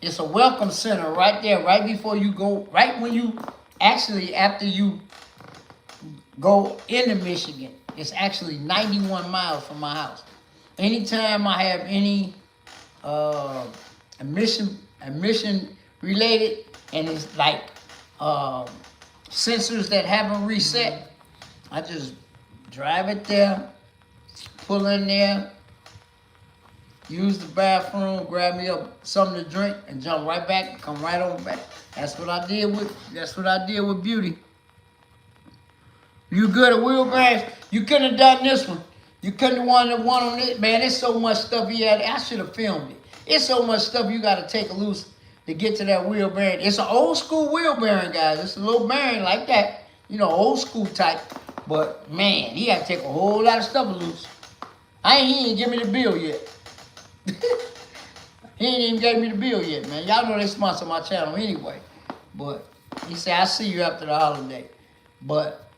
S1: it's a welcome center right there, right before you go, right when you, after you go into Michigan. It's actually 91 miles from my house. Anytime I have any emission related, and it's like sensors that haven't reset. I just drive it there, pull in there, use the bathroom, grab me up something to drink, and jump right back and come right on back. That's what I did with Beauty. You good at wheel bearings? You couldn't have done this one. You couldn't have won the one on it. Man, there's so much stuff he had. I should have filmed it. It's so much stuff you got to take loose to get to that wheel bearing. It's an old school wheel bearing, guys. It's a little bearing like that. You know, old school type. But, man, he had to take a whole lot of stuff loose. He ain't give me the bill yet. He ain't even gave me the bill yet, man. Y'all know they sponsor my channel anyway. But he said, I'll see you after the holiday. But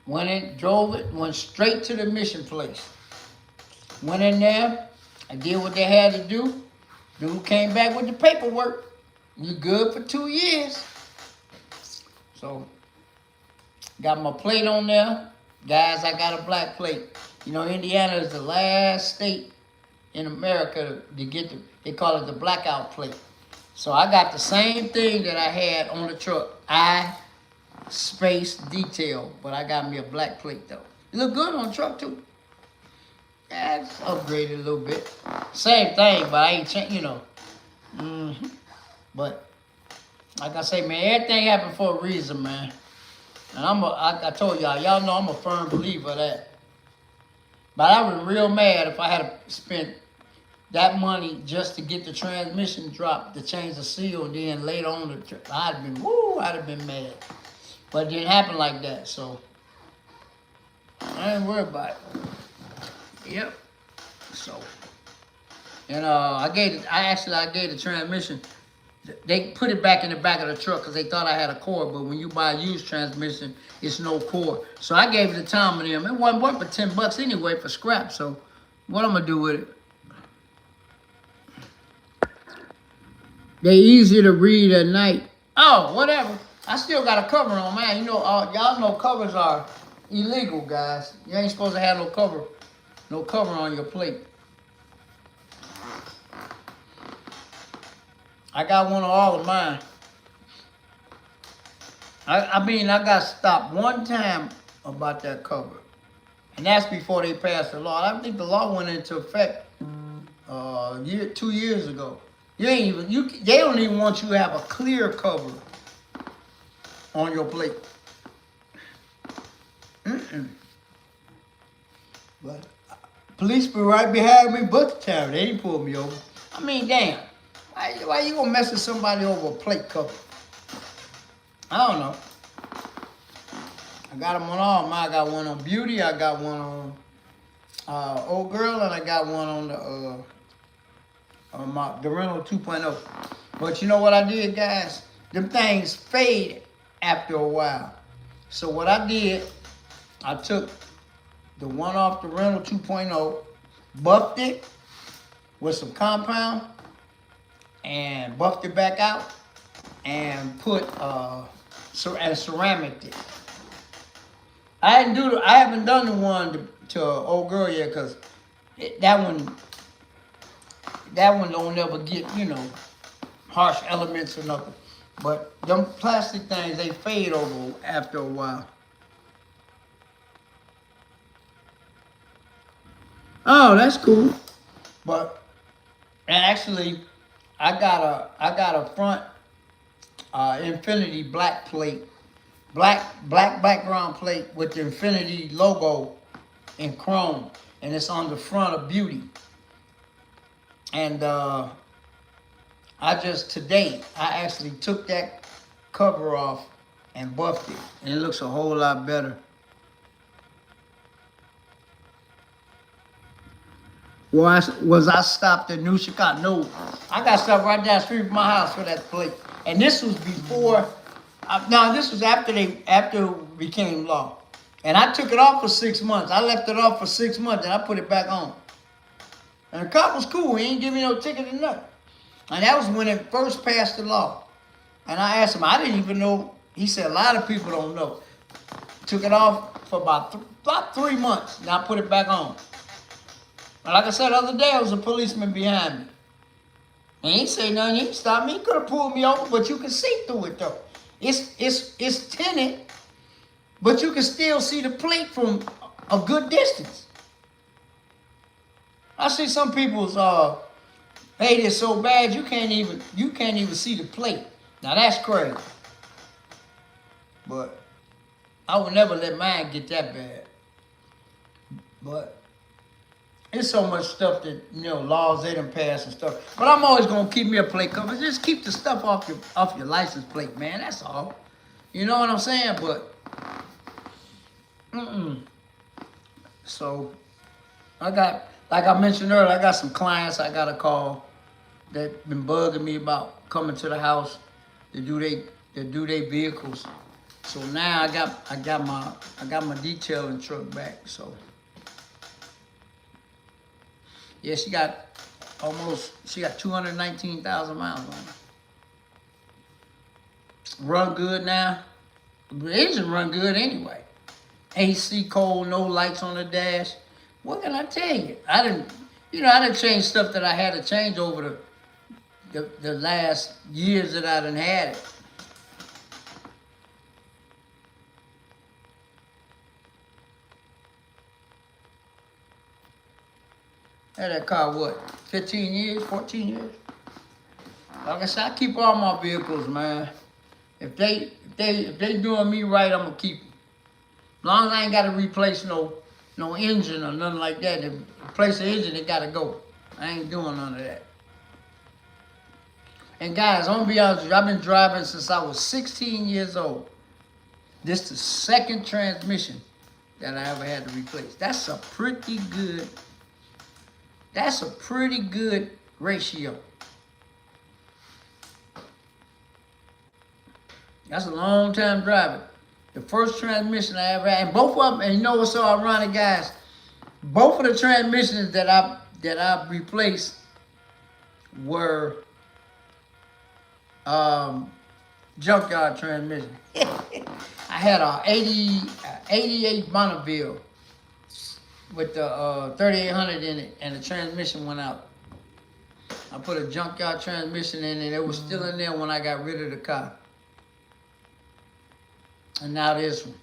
S1: went in, drove it, went straight to the mission place. Went in there, I did what they had to do. Dude came back with the paperwork. You good for 2 years. So, got my plate on there. Guys, I got a black plate. You know, Indiana is the last state in America to get they call it the blackout plate. So I got the same thing that I had on the truck. Space detail, but I got me a black plate though. It look good on the truck too. Yeah, it's upgraded a little bit. Same thing, but I ain't changed, you know. But like I say, man, everything happened for a reason, man. And I told y'all know I'm a firm believer of that. But I was real mad if I had to spend that money just to get the transmission dropped, to change the seal, and then later on I'd have been mad. But it didn't happen like that, so I ain't worried about it. Yep. So, and I gave the transmission. They put it back in the back of the truck because they thought I had a cord, but when you buy a used transmission, it's no cord. So I gave it to Tom and them. It wasn't worth but $10 anyway for scrap. So what I'm gonna do with it? They easy to read at night. Oh, whatever. I still got a cover on, man. You know, y'all know covers are illegal, guys. You ain't supposed to have no cover on your plate. I got one of all of mine. I mean, I got stopped one time about that cover. And that's before they passed the law. I think the law went into effect 2 years ago. They don't even want you to have a clear cover on your plate. But police be right behind me, but the time they ain't pulled me over. I mean, damn. Why you gonna mess with somebody over a plate cover? I don't know. I got them on all mine. I got one on Beauty. I got one on Old Girl, and I got one on the Renault 2.0. But you know what I did, guys? Them things fade after a while. So what I did, I took the one off the Renault 2.0, buffed it with some compound, and buffed it back out, and put and ceramic it. I haven't done the one to Old Girl yet, because that one don't never get, you know, harsh elements or nothing. But them plastic things, they fade over after a while. Oh, that's cool. But, and actually, I got a front Infinity black plate, black background plate with the Infinity logo in chrome, and it's on the front of Beauty. And today, I actually took that cover off and buffed it, and it looks a whole lot better. Was I stopped at New Chicago? No, I got stopped right down the street from my house for that plate. And this was before, this was after it became law. And I took it off for 6 months. I left it off for 6 months, and I put it back on. And the cop was cool. He ain't give me no ticket or nothing. And that was when it first passed the law. And I asked him, I didn't even know. He said, a lot of people don't know. Took it off for about 3 months, and I put it back on. Like I said the other day, there was a policeman behind me. And he ain't say nothing. He didn't stop me. He could have pulled me over, but you can see through it though. It's tinted, but you can still see the plate from a good distance. I see some people's hate it so bad you can't even see the plate. Now that's crazy. But I would never let mine get that bad. But it's so much stuff that, laws they done pass and stuff. But I'm always gonna keep me a plate cover. Just keep the stuff off your license plate, man. That's all. You know what I'm saying? But so I got, like I mentioned earlier, I got some clients I gotta call that been bugging me about coming to the house to do their vehicles. So now I got my detailing truck back. So yeah, she got 219,000 miles on it. Run good now. The engine run good anyway. AC cold, no lights on the dash. What can I tell you? I done changed stuff that I had to change over the last years that I done had it. Had that car, what, 15 years, 14 years? Like I said, I keep all my vehicles, man. If they doing me right, I'm gonna keep them. As long as I ain't gotta replace no engine or nothing like that. If replace the engine, it gotta go. I ain't doing none of that. And guys, I'm gonna be honest with you, I've been driving since I was 16 years old. This is the second transmission that I ever had to replace. That's a pretty good ratio. That's a long time driving. The first transmission I ever had, and both of them, and you know what's so ironic, guys? Both of the transmissions that I replaced were junkyard transmission. I had a 88 Bonneville with the 3800 in it, and the transmission went out. I put a junkyard transmission in it. It was still in there when I got rid of the car. And now this one.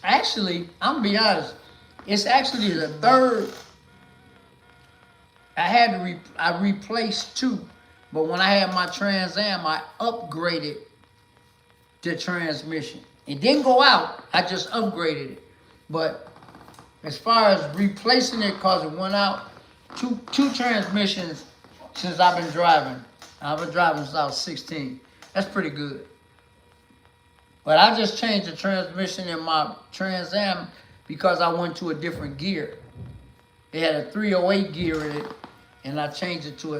S1: Actually, I'm gonna be honest, it's actually the third. I replaced two, but when I had my Trans Am, I upgraded the transmission. It didn't go out, I just upgraded it. But as far as replacing it because it went out, two transmissions since I've been driving. I've been driving since I was 16. That's pretty good. But I just changed the transmission in my Trans Am because I went to a different gear. It had a 308 gear in it, and I changed it to a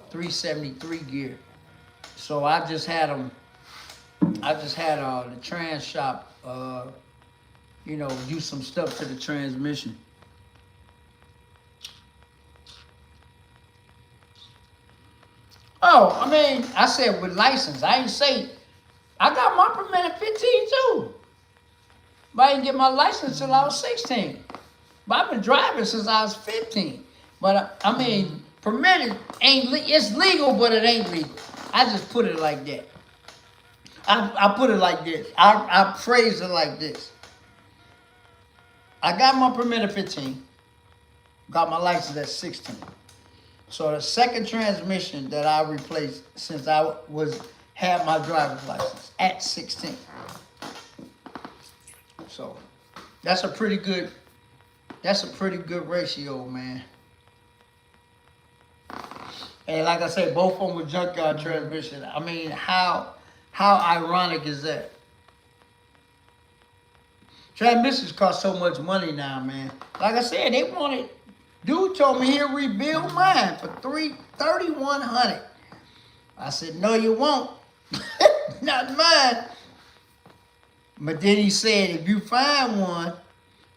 S1: 373 gear. So I just had the trans shop, do some stuff to the transmission. Oh, I said with license. I didn't say, I got my permit at 15 too. But I didn't get my license till I was 16. But I've been driving since I was 15. But permitted it's legal, but it ain't legal. I just put it like that. I put it like this. I phrase it like this. I got my permit at 15. Got my license at 16. So the second transmission that I replaced since I had my driver's license at 16. So that's a pretty good ratio, man. And like I said, both of them were junkyard transmission. How ironic is that? Transmissions cost so much money now, man. Like I said, dude told me he'll rebuild mine for $3,100. I said, no, you won't. Not mine. But then he said, if you find one,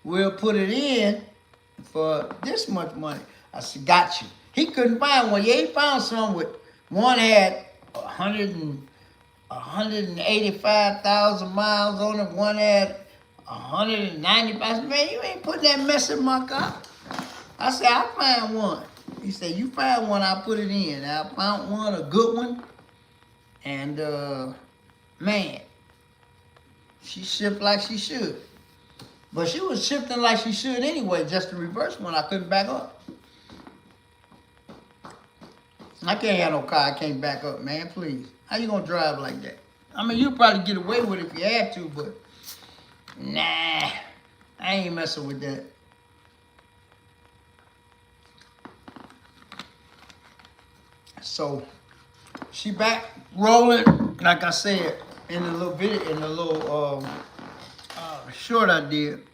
S1: we'll put it in for this much money. I said, got you. He couldn't find one. Yeah, he found some one had 185,000 miles on it. One had $190. I said, man, you ain't putting that mess in my car. I said, I find one. He said, you find one, I'll put it in. I found one, a good one. And, man, she shipped like she should. But she was shifting like she should anyway, just the reverse one. I couldn't back up. I can't have no car I can't back up, man, please. How you gonna drive like that? I mean, you'd probably get away with it if you had to, but nah, I ain't messing with that. So, she back rolling, like I said, in the little video, in the little short I did.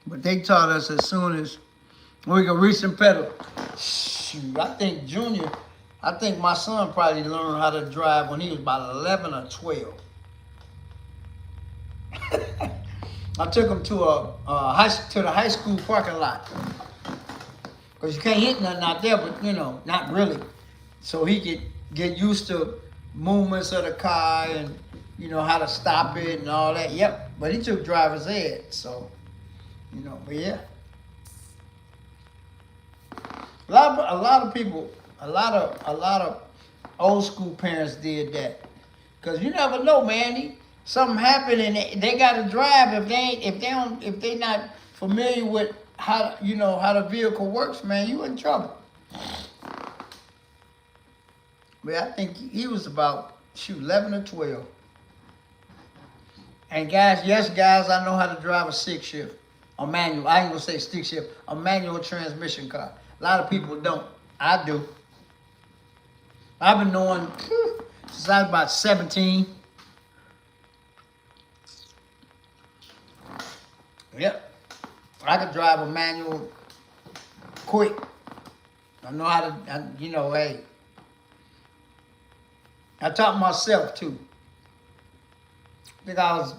S1: But they taught us as soon as we could reach and pedal. Shoot, I think my son probably learned how to drive when he was about 11 or 12. I took him to the high school parking lot. Because you can't hit nothing out there, but, you know, not really. So he could get used to movements of the car and, you know, how to stop it and all that. Yep, but he took driver's ed, so, you know, but yeah. A lot of people, a lot of old school parents did that. Because you never know, man. Something happened and they got to drive if they not familiar with how the vehicle works, man, you in trouble. But I think he was about 11 or 12. And guys, I know how to drive a stick shift, a manual. I ain't gonna say stick shift, a manual transmission car. A lot of people don't. I do. I've been knowing since I was about 17. Yep. I could drive a manual quick. I know how to, hey. I taught myself too. I think I was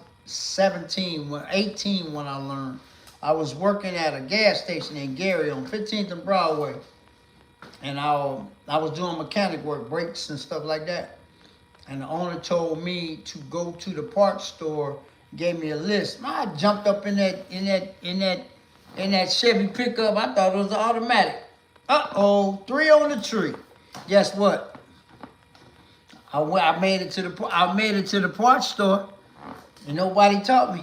S1: 18 when I learned. I was working at a gas station in Gary on 15th and Broadway. And I was doing mechanic work, brakes and stuff like that. And the owner told me to go to the parts store, gave me a list. I jumped up in that Chevy pickup. I thought it was an automatic. 3 on the tree. Guess what? I made it to the parts store, and nobody taught me.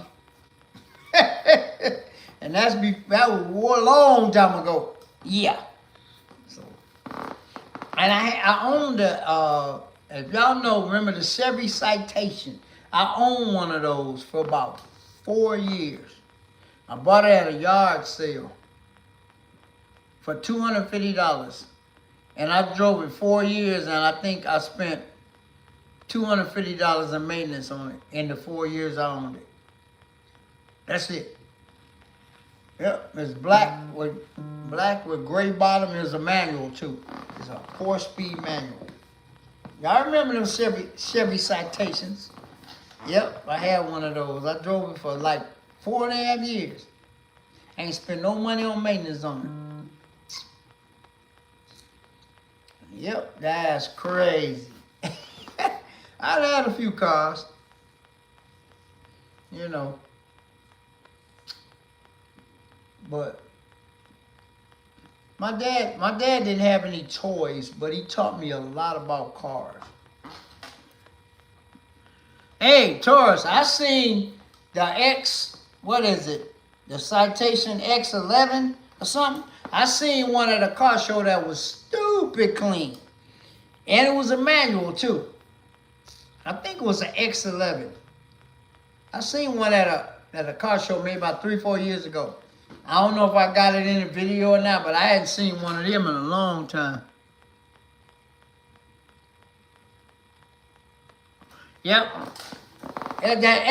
S1: And that was a long time ago. Yeah. So, and I owned if y'all know, remember the Chevy Citation? I owned one of those for about 4 years. I bought it at a yard sale for $250. And I drove it 4 years, and I think I spent $250 in maintenance on it in the 4 years I owned it. That's it. Yep, it's black with gray bottom. It's a manual too. It's a 4-speed manual. Y'all remember them Chevy Citations? Yep, I had one of those. I drove it for like 4.5 years. Ain't spent no money on maintenance on it. Yep, that's crazy. I've had a few cars, but my dad didn't have any toys, but he taught me a lot about cars. Hey, Taurus, I seen the the Citation X11 or something. I seen one at a car show that was stupid clean. And it was a manual too. I think it was an X11. I seen one at a car show maybe about 3-4 years ago. I don't know if I got it in the video or not, but I hadn't seen one of them in a long time. Yep. That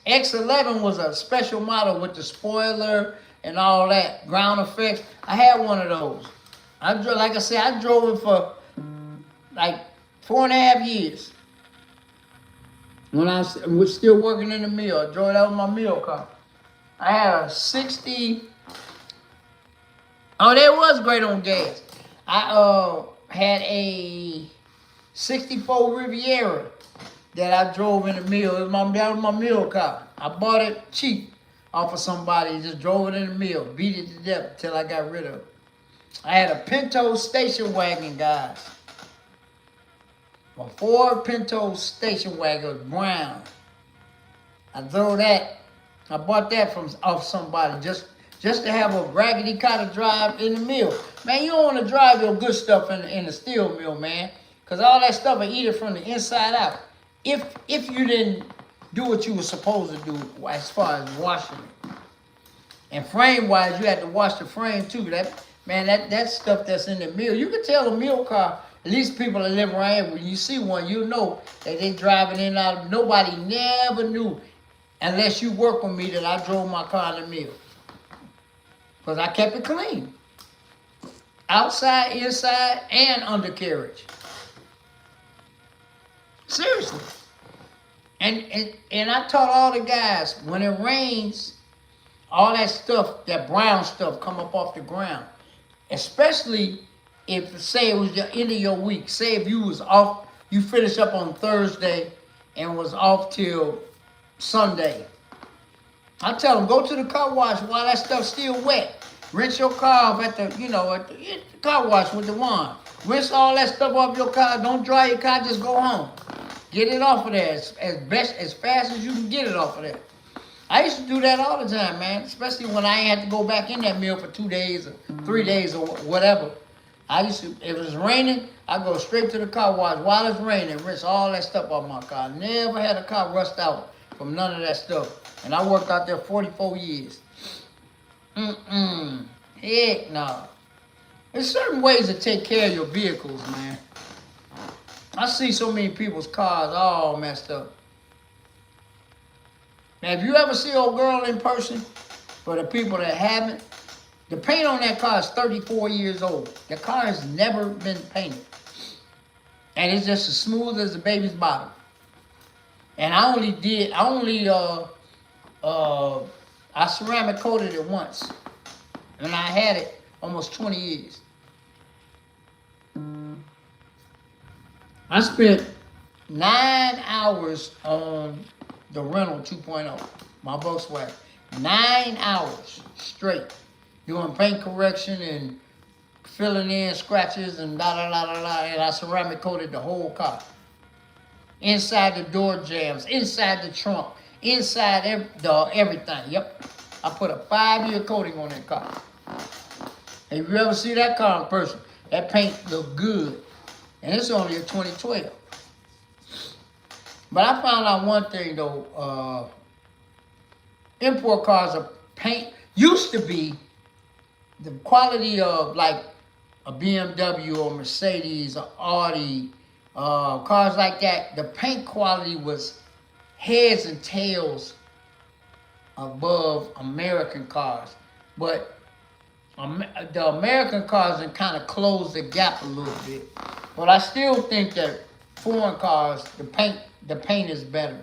S1: X11 was a special model with the spoiler and all that, ground effects. I had one of those. Like I said, I drove it for like 4.5 years. When I was still working in the mill, I drove that with my mill car. I had a 60. Oh, that was great on gas. I had a '64 Riviera that I drove in the mill. That was my mill car. I bought it cheap off of somebody, just drove it in the mill, beat it to death until I got rid of it. I had a Pinto station wagon, guys. A Ford Pinto station wagon, brown. I drove that. I bought that from off somebody just to have a raggedy car to drive in the mill. Man, you don't want to drive your good stuff in the steel mill, man, because all that stuff will eat it from the inside out. If you didn't do what you were supposed to do as far as washing it. And frame-wise, you had to wash the frame too. That stuff that's in the mill. You can tell a mill car, at least people that live around here, when you see one, you know that they driving in and out. Nobody never knew, unless you work with me, that I drove my car in the mill. Because I kept it clean. Outside, inside, and undercarriage. Seriously. And I taught all the guys, when it rains, all that stuff, that brown stuff come up off the ground. Especially if, say it was the end of your week. Say if you was off, you finish up on Thursday and was off till Sunday. I tell them, go to the car wash while that stuff's still wet. Rinse your car off at the car wash with the wand. Rinse all that stuff off your car. Don't dry your car, just go home. Get it off of there as fast as you can get it off of there. I used to do that all the time, man, especially when I had to go back in that mill for 2 days or 3 days or whatever. I used to, if it was raining, I go straight to the car wash while it's raining, rinse all that stuff off my car. Never had a car rust out from none of that stuff. And I worked out there 44 years. Heck no. There's certain ways to take care of your vehicles, man. I see so many people's cars all messed up. Now, if you ever see old girl in person, for the people that haven't, the paint on that car is 34 years old. The car has never been painted. And it's just as smooth as a baby's bottom. And I ceramic coated it once. And I had it almost 20 years. I spent 9 hours on the rental 2.0, my Volkswagen. 9 hours straight, doing paint correction and filling in scratches and and I ceramic coated the whole car. Inside the door jambs, inside the trunk, inside everything. Yep, I put a 5-year coating on that car. If you ever see that car in person, that paint look good. And it's only a 2012. But I found out one thing though, import cars are paint, used to be the quality of like a BMW or Mercedes or Audi, cars like that, the paint quality was heads and tails above American cars. But the American cars have kind of closed the gap a little bit. But I still think that foreign cars, the paint is better.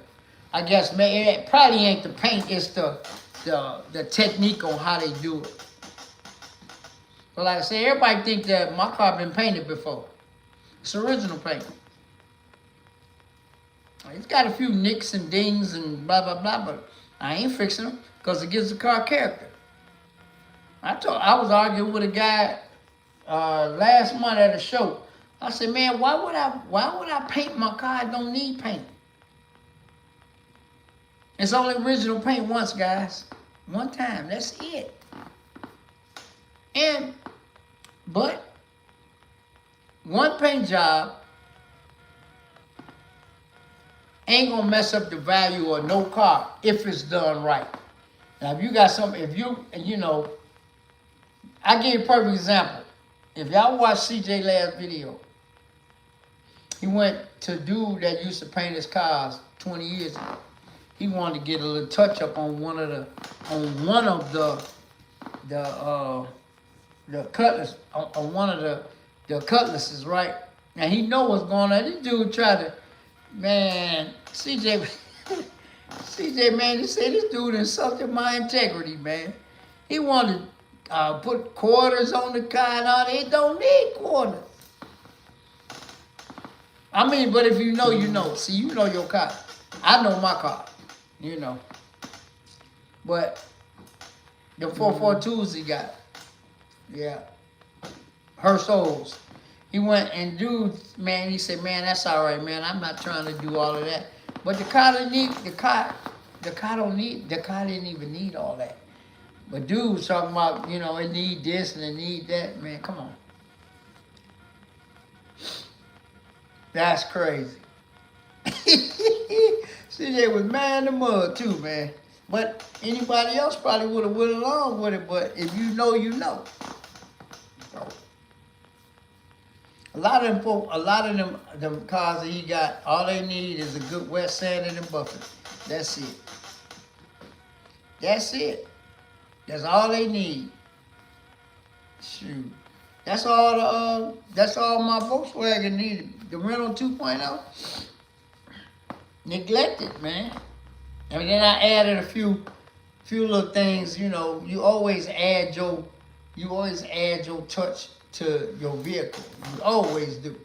S1: I guess it probably ain't the paint, it's the technique on how they do it. But like I say, everybody think that my car been painted before. It's original paint. It's got a few nicks and dings and blah, blah, blah, but I ain't fixing them because it gives the car character. I was arguing with a guy last month at a show. I said, man, why would I paint my car? I don't need paint. It's only original paint once, guys. One time, that's it. But one paint job ain't gonna mess up the value of no car if it's done right. Now, if you got something, I give you a perfect example. If y'all watch CJ last video, he went to a dude that used to paint his cars 20 years ago. He wanted to get a little touch up on one of the cutlass, on one of the cutlasses, right? And he know what's going on. This dude tried to, man, CJ, man, he said this dude insulted my integrity, man. He wanted to put quarters on the car and all that. It don't need quarters. I mean, but if you know, you know. See, you know your car. I know my car, you know. But the 442s he got, yeah, her souls. He went and dude, man, he said, man, that's all right, man. I'm not trying to do all of that. But the car didn't need, the car didn't even need all that. But dude was talking about, you know, it need this and it need that. Man, come on. That's crazy. CJ was mad in the mud too, man. But anybody else probably would have went along with it. But if you know, you know. So, a lot of them cars that he got, all they need is a good wet sanding and buffing. That's it. That's it. That's all they need. Shoot. That's all my Volkswagen needed. The rental 2.0. Neglected, man. I mean, then I added a few little things, you know. You always add your touch to your vehicle. You always do.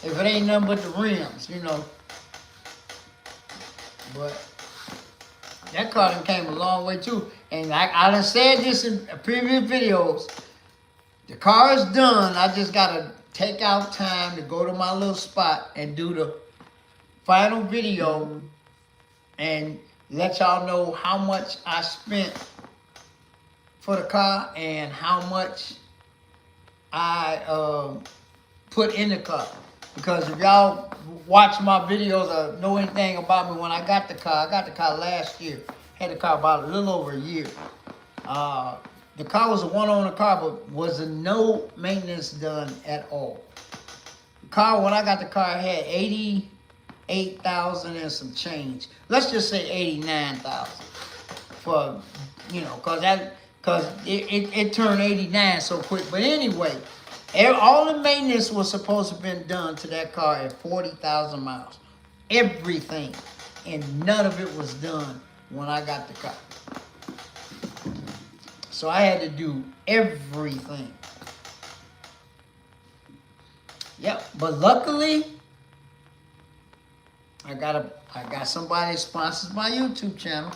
S1: If it ain't nothing but the rims, you know. But that car done came a long way too. And I done said this in previous videos. The car is done. I just gotta take out time to go to my little spot and do the final video and let y'all know how much I spent for the car and how much I put in the car. Because if y'all watch my videos or know anything about me, when I got the car last year. Had the car about a little over a year. The car was a one-owner car, but was no maintenance done at all. The car, when I got the car, had 88,000 and some change. Let's just say 89,000 for, you know, cause it turned 89 so quick. But anyway, all the maintenance was supposed to have been done to that car at 40,000 miles. Everything, and none of it was done when I got the car. So I had to do everything. Yep, but luckily, I got somebody that sponsors my YouTube channel.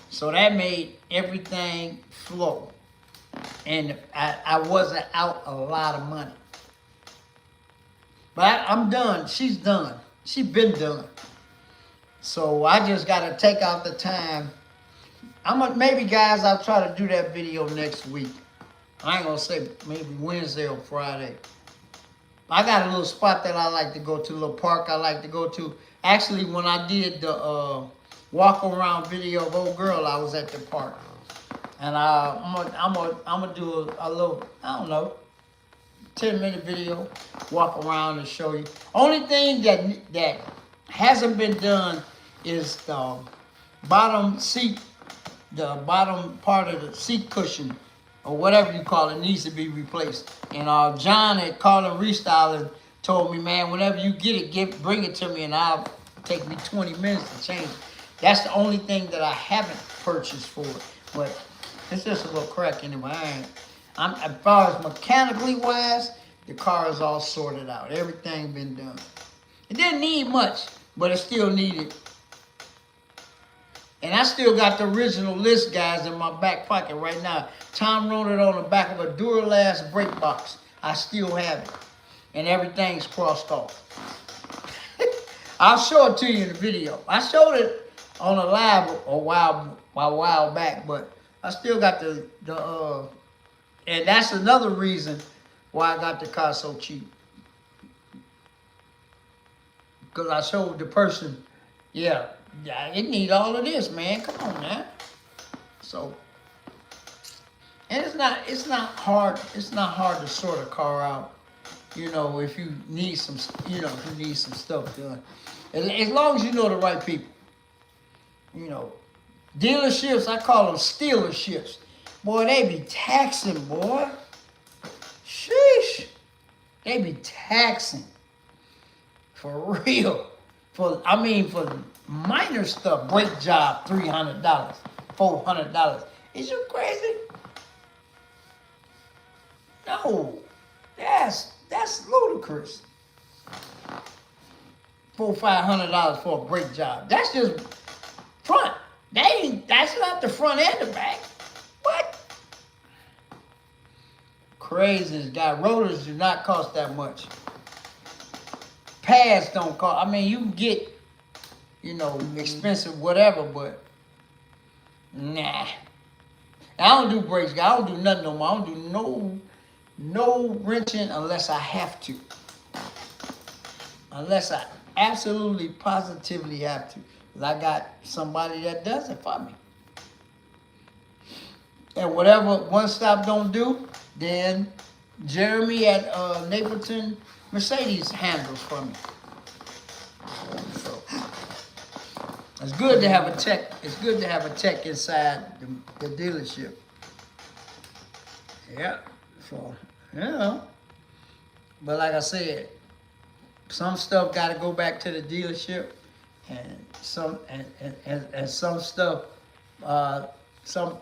S1: So that made everything flow. And I wasn't out a lot of money. But I'm done. She's done. She's been done. So I just got to take out the time. Maybe, guys, I'll try to do that video next week. I ain't going to say maybe Wednesday or Friday. I got a little spot that I like to go to, a little park I like to go to. Actually, when I did the walk around video of old girl, I was at the park. And I'm gonna do a little, I don't know, 10-minute video, walk around and show you. Only thing that hasn't been done is the bottom seat, the bottom part of the seat cushion, or whatever you call it, needs to be replaced. And John at Carlin Restyling told me, man, whenever you get it, bring it to me, and I'll take me 20 minutes to change it. That's the only thing that I haven't purchased for it. But it's just a little crack in it. As far as mechanically wise, the car is all sorted out. Everything been done. It didn't need much, but it still needed. And I still got the original list, guys, in my back pocket right now. Tom wrote it on the back of a Duralast brake box. I still have it. And everything's crossed off. I'll show it to you in the video. I showed it on a live a while back, but I still got the and that's another reason why I got the car so cheap. Because I showed the person, yeah, it need all of this, man. Come on, man. So, and it's not hard to sort a car out, you know, if you need some stuff done. As long as you know the right people. You know, dealerships, I call them stealerships. Boy, they be taxing, boy. Sheesh. They be taxing. For real. For minor stuff. Brake job, $300, $400. Is you crazy? No. That's ludicrous. $400-500 for a brake job. That's just front. That's not the front and the back. What? Crazy guy. Rotors do not cost that much. Pads don't cost. I mean, you can get, expensive whatever, but nah. I don't do brakes. I don't do nothing no more. I don't do no wrenching unless I have to. Unless I absolutely positively have to. Because I got somebody that does it for me. And whatever One Stop don't do, then Jeremy at Napleton Mercedes handles for me. So it's good to have a tech. It's good to have a tech inside the dealership. Yeah. So but like I said, some stuff got to go back to the dealership, and some stuff some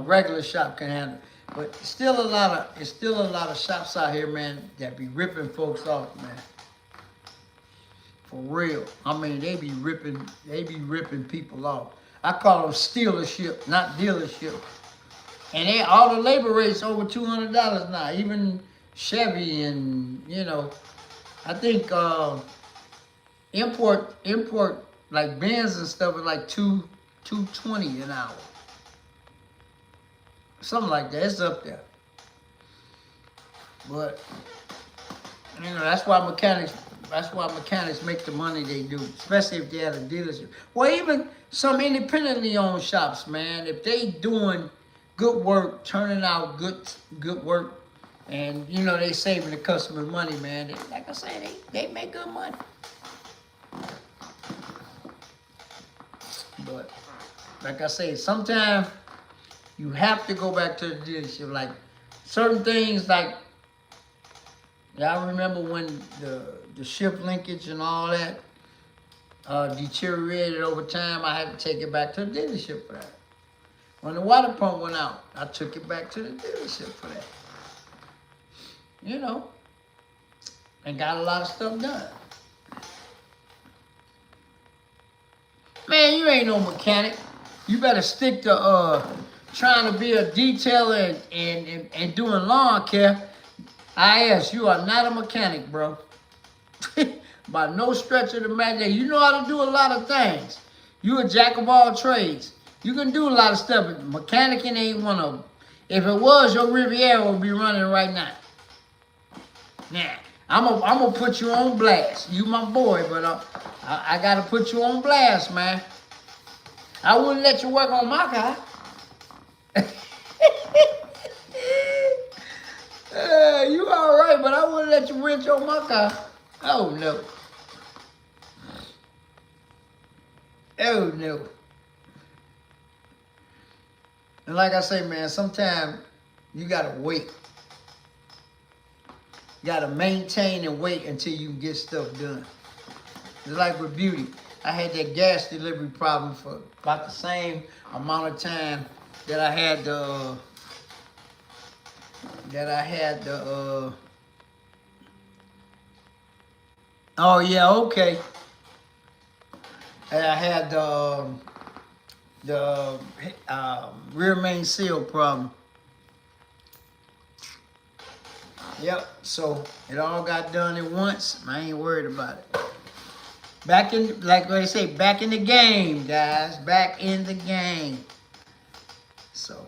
S1: regular shop can handle. But it's still a lot of shops out here, man, that be ripping folks off, man. For real. I mean, they be ripping people off. I call them stealership, not dealership. And all the labor rates over $200 now. Even Chevy and I think import like Benz and stuff is like $220 an hour. Something like that. It's up there. But that's why mechanics make the money they do, especially if they have a dealership. Well, even some independently owned shops, man, if they doing good work, turning out good work, and they saving the customer money, man. Like I say, they make good money. But like I say, sometimes you have to go back to the dealership. Like certain things, like y'all remember when the shift linkage and all that deteriorated over time. I had to take it back to the dealership for that. When the water pump went out, I took it back to the dealership for that. And got a lot of stuff done. Man, you ain't no mechanic. You better stick to trying to be a detailer and doing lawn care. You are not a mechanic, bro. By no stretch of the imagination. You know how to do a lot of things. You a jack of all trades. You can do a lot of stuff, but mechanicing ain't one of them. If it was, your Riviera would be running right now. Nah, I'm gonna put you on blast. You my boy, but I gotta put you on blast, man. I wouldn't let you work on my car. You all right, but I wouldn't let you wrench on my car. Oh no. Oh no. And like I say, man, sometimes you gotta wait. You gotta maintain and wait until you can get stuff done. It's like with beauty. I had that gas delivery problem for about the same amount of time that I had the oh yeah, okay. And I had the rear main seal problem. Yep, so it all got done at once. I ain't worried about it. Back in, like they say, back in the game, guys. Back in the game. So,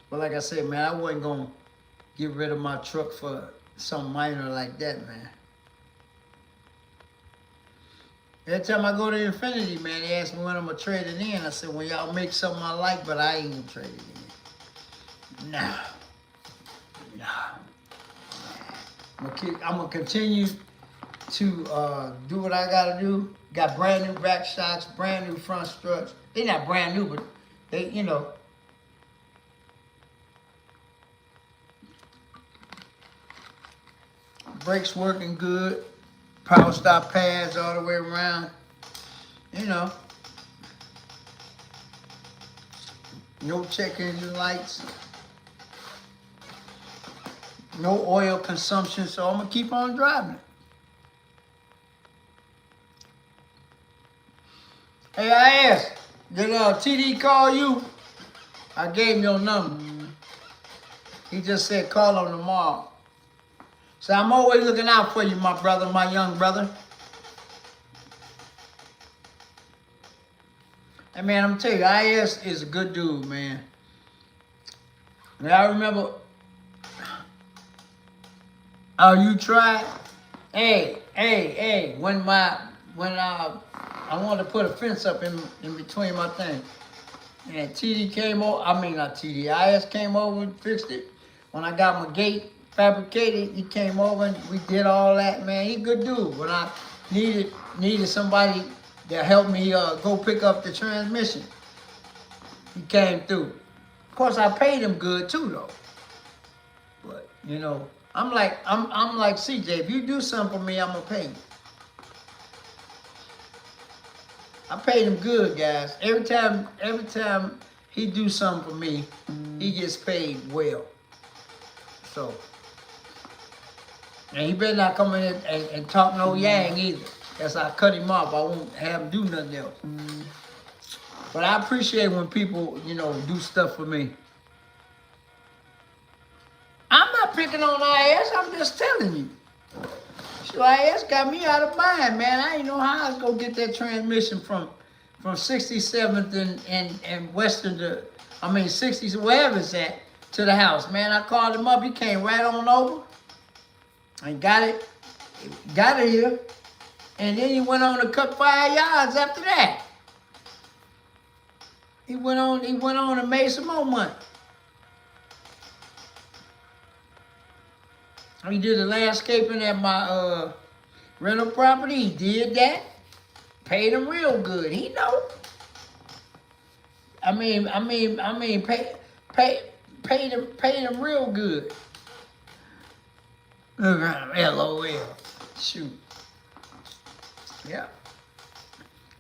S1: but like I said, man, I wasn't going to get rid of my truck for something minor like that, man. Every time I go to Infinity, man, they ask me when I'm going to trade it in. I said, well, y'all make something I like, but I ain't going to trade it in. Nah. I'm going to continue to do what I got to do. Got brand new back shocks, brand new front struts. They're not brand new, but they, brakes working good. Power stop pads all the way around. No check engine lights. No oil consumption, so I'm going to keep on driving it. Hey, I asked, did TD call you? I gave him your number. He just said call him tomorrow. So I'm always looking out for you, my brother, my young brother. Hey, man, I'm telling you, IS is a good dude, man. And I remember, oh, you tried? Hey, when I wanted to put a fence up in between my thing. And TD came over, I mean not TD, IS came over and fixed it. When I got my gate fabricated, he came over and we did all that, man. He a good dude. When I needed somebody to help me go pick up the transmission, he came through. Of course, I paid him good too, though. But, you know, I'm like CJ, if you do something for me, I'm gonna pay you. I paid him good, guys. Every time he do something for me, he gets paid well. So, and he better not come in and talk no yang either. As I cut him off, I won't have him do nothing else. But I appreciate when people, you know, do stuff for me. I'm not picking on IS, I'm just telling you. So IS got me out of mind, man. I didn't know how I was gonna get that transmission from 67th and Western to, 60s, wherever it's at, to the house. Man, I called him up, he came right on over and got it here. And then he went on to cut 5 yards after that. He went on and made some more money. He did the landscaping at my rental property. He did that. Paid him real good. He know. Paid him real good. Look at him, LOL. Shoot. Yeah.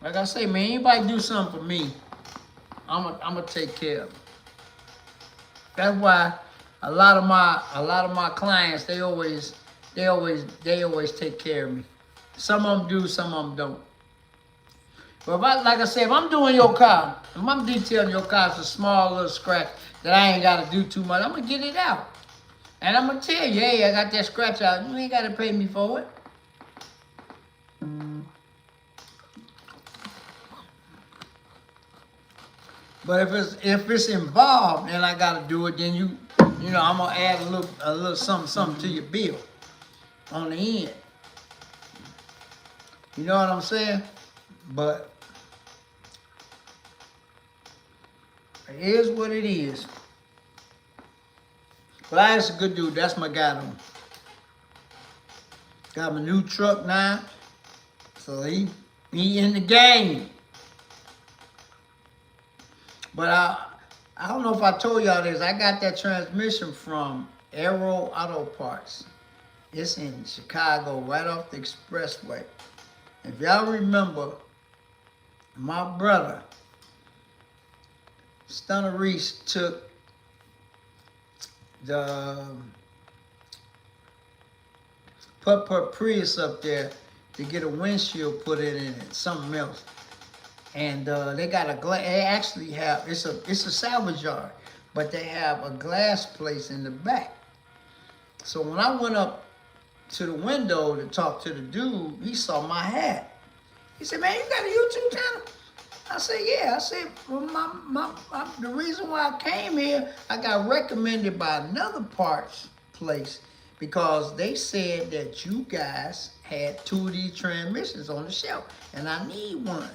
S1: Like I say, man, anybody do something for me, I'm gonna take care of them. That's why a lot of my clients, they always take care of me. Some of them do, some of them don't. But if I'm doing your car, if I'm detailing your car, it's a small little scratch that I ain't gotta do too much, I'm gonna get it out. And I'm gonna tell you, hey, I got that scratch out. You ain't gotta pay me for it. But if it's involved and I gotta do it, then you know, I'm gonna add a little something to your bill on the end. You know what I'm saying? But it is what it is. But that's a good dude. That's my guy though. Got my new truck now, so he in the game. But I don't know if I told y'all this. I got that transmission from Aero Auto Parts. It's in Chicago, right off the expressway. If y'all remember, my brother, Stunner Reese, took the put Prius up there to get a windshield put in it and something else. And they got a glass. They actually have it's a salvage yard, but they have a glass place in the back. So when I went up to the window to talk to the dude, he saw my hat. He said, "Man, you got a YouTube channel?" I said, "Yeah." I said, "Well, the reason why I came here, I got recommended by another parts place because they said that you guys had 2 of these transmissions on the shelf, and I need one."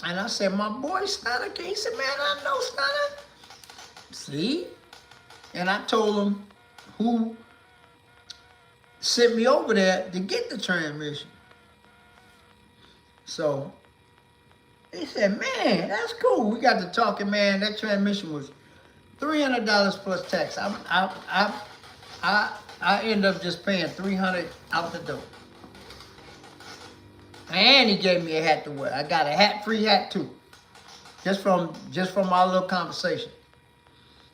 S1: And I said, "My boy Stunner." He said, "Man, I know Stunner." See? And I told him who sent me over there to get the transmission. So he said, "Man, that's cool." We got to talking, man. That transmission was $300 plus tax. I ended up just paying $300 out the door. And he gave me a hat to wear. I got a free hat too. Just from our little conversation.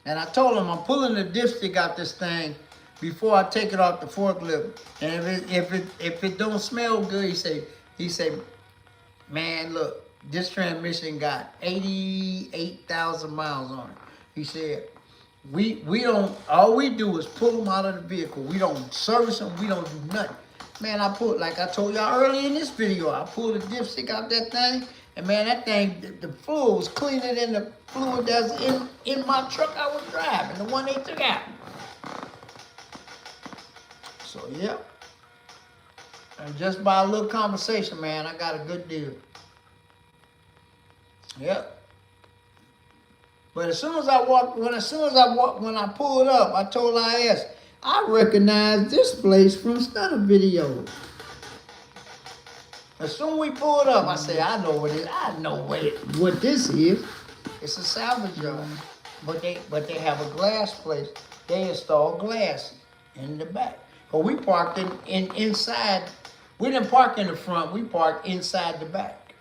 S1: And I told him I'm pulling the dipstick out this thing before I take it off the forklift. And if it don't smell good, he say, Man, look, this transmission got 88,000 miles on it. He said, we don't, all we do is pull them out of the vehicle. We don't service them. We don't do nothing. Man, like I told y'all earlier in this video, I pulled the dipstick out that thing, and man, that thing, the fluid was cleaner than the fluid that's in my truck I was driving, the one they took out. So, yeah. And just by a little conversation, man, I got a good deal. Yep. But as soon as I pulled up, I told IS, I recognize this place from stunner videos. As soon as we pulled up, I said, I know what it is. I know what this is. It's a salvage yard. But they have a glass place. They install glass in the back. But we parked inside. We didn't park in the front. We parked inside the back.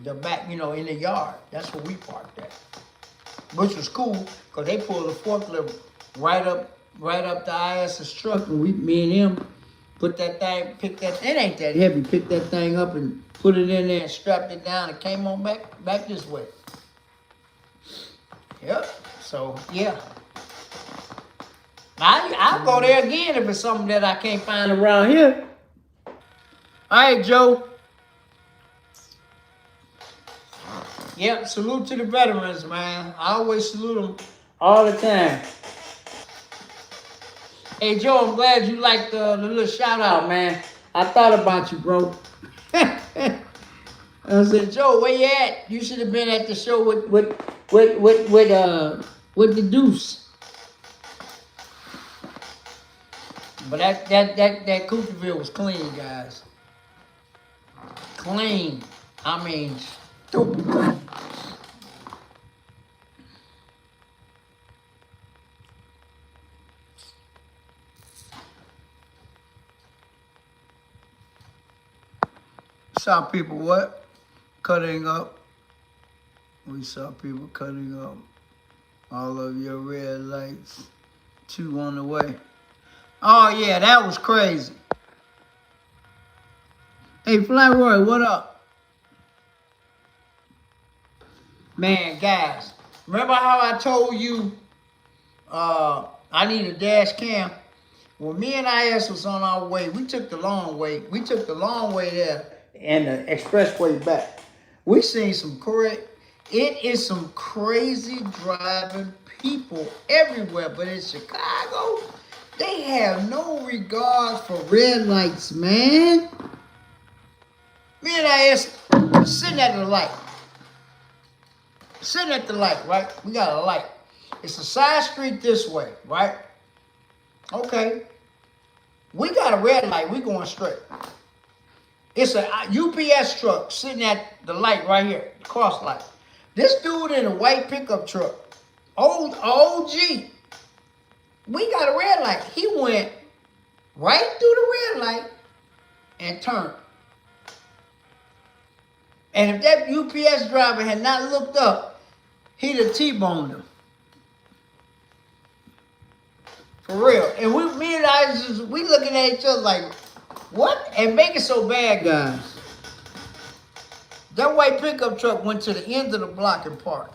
S1: The back, in the yard. That's where we parked at. Which was cool, because they pulled the forklift right up the IS's truck, and me and him put that thing, it ain't that heavy, picked that thing up and put it in there and strapped it down and came on back this way. Yep, so yeah. I'll go there again if it's something that I can't find around here. All right, Joe. Yep, salute to the veterans, man. I always salute them all the time. Hey, Joe, I'm glad you liked the little shout out, man. I thought about you, bro. I said, Joe, where you at? You should have been at the show with the Deuce. But that Cooperville was clean, guys. Clean. I mean, stupid clean. Saw people what? Cutting up. We saw people cutting up all of your red lights. 2 on the way. Oh yeah, that was crazy. Hey, Flyroy, what up? Man, guys, remember how I told you I need a dash cam? When me and IS was on our way, we took the long way. We took the long way there and the expressway back. We seen it is some crazy driving people everywhere, but in Chicago, they have no regard for red lights, man. Me and IS sitting at the light. Sitting at the light, right? We got a light. It's a side street this way, right? Okay. We got a red light. We going straight. It's a UPS truck sitting at the light right here, the cross light. This dude in a white pickup truck, old Jeep. We got a red light. He went right through the red light and turned. And if that UPS driver had not looked up, he'd have T-boned him. For real. And me and I, we looking at each other like, what? And make it so bad, guys. That white pickup truck went to the end of the block and parked.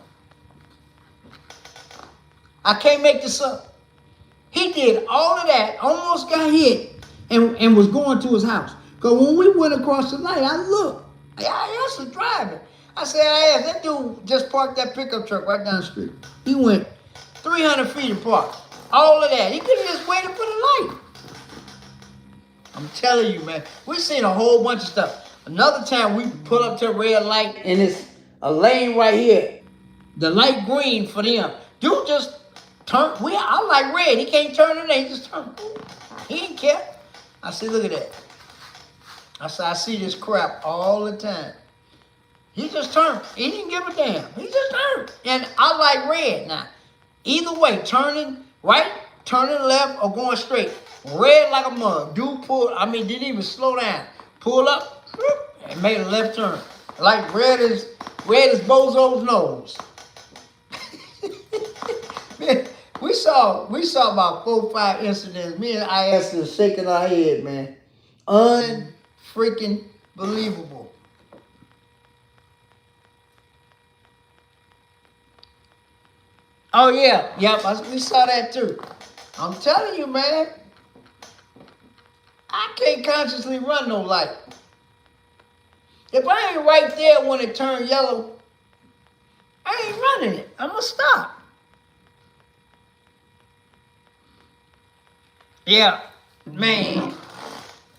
S1: I can't make this up. He did all of that, almost got hit, and was going to his house. Because when we went across the light, I looked. I was driving. I said, that dude just parked that pickup truck right down the street. He went 300 feet and parked. All of that. He could have just waited for the light. I'm telling you, man. We've seen a whole bunch of stuff. Another time we put up to a red light and it's a lane right here. The light green for them. Dude just turned. I like red. He can't turn it. He just turned. He didn't care. I said, look at that. I said, I see this crap all the time. He just turned. He didn't give a damn. He just turned. And I like red now. Either way, turning right, turning left, or going straight. Red like a mug. Dude didn't even slow down. Pull up and made a left turn. Like red as Bozo's nose. Man, we saw about 4 or 5 incidents. Me and IS is shaking our head, man. Unfreaking believable. Oh yeah, yep. We saw that too. I'm telling you, man. I can't consciously run no light. If I ain't right there when it turned yellow, I ain't running it. I'm gonna stop. Yeah, man.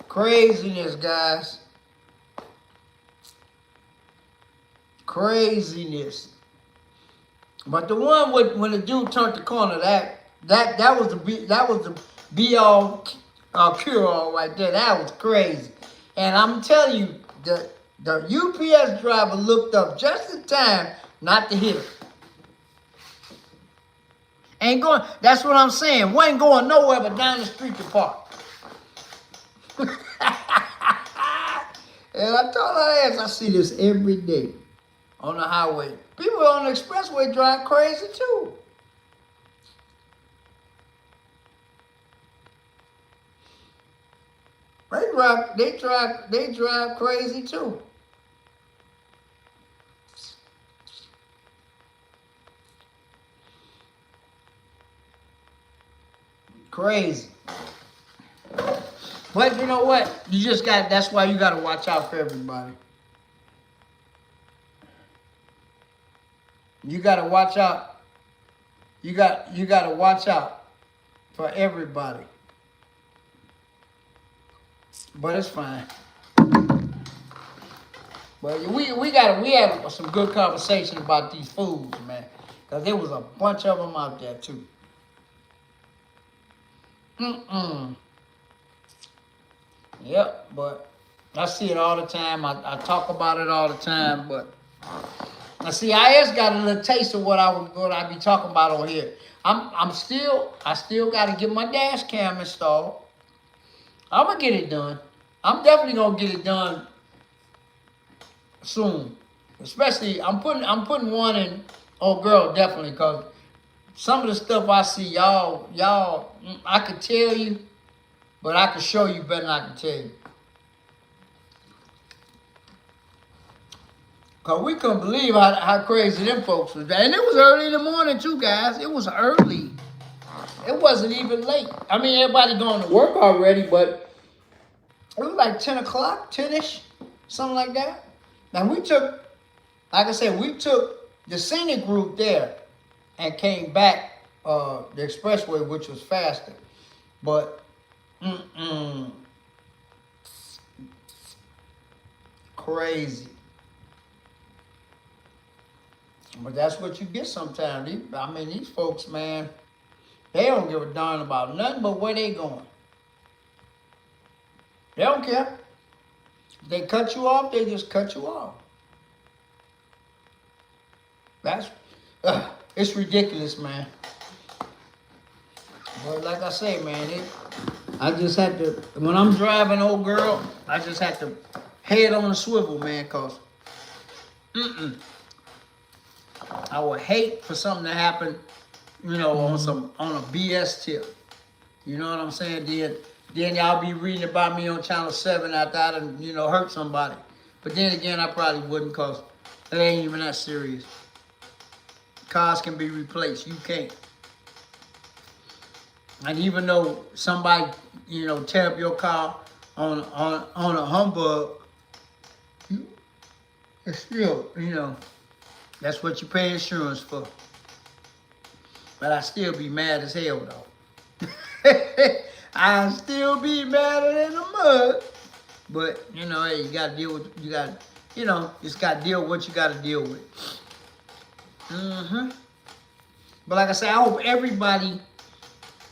S1: Craziness, guys. Craziness. But the one with when the dude turned the corner, that was the be all cure all right there. That was crazy. And I'm telling you, the UPS driver looked up just in time not to hit him. Ain't going. That's what I'm saying. We ain't going nowhere but down the street to park. And I told her ass, I see this every day on the highway. People on the expressway drive crazy too. They drive crazy too. Crazy. But you know what? That's why you gotta watch out for everybody. You gotta watch out. You gotta watch out for everybody. But it's fine. But we had some good conversation about these fools, man. Cause there was a bunch of them out there too. Yep, but I see it all the time. I talk about it all the time, but I see IS got a little taste of what I be talking about on here. I still gotta get my dash cam installed. I'm gonna get it done. I'm definitely gonna get it done soon. Especially I'm putting one in. Oh girl, definitely, cause some of the stuff I see y'all I could tell you, but I can show you better than I can tell you. Cause we couldn't believe how crazy them folks was. And it was early in the morning too, guys. It was early. It wasn't even late. I mean, everybody going to work already, but it was like 10 o'clock, 10-ish, something like that. Now we took the scenic route there and came back the expressway, which was faster. But crazy. But that's what you get sometimes. These folks, man, they don't give a darn about nothing but where they going. They don't care. If they cut you off, they just cut you off. It's ridiculous, man. But like I say, man, I just had to, when I'm driving, old girl, I just had to head on a swivel, man, cause I would hate for something to happen, on a BS tip. You know what I'm saying? Then y'all be reading about me on Channel 7 after I done, hurt somebody. But then again, I probably wouldn't, cause it ain't even that serious. Cars can be replaced. You can't. And even though somebody, tear up your car on a humbug, it's still, that's what you pay insurance for. But I still be mad as hell, though. I still be madder than the mud. But, hey, you got to deal with, just got to deal with what you got to deal with. But like I said, I hope everybody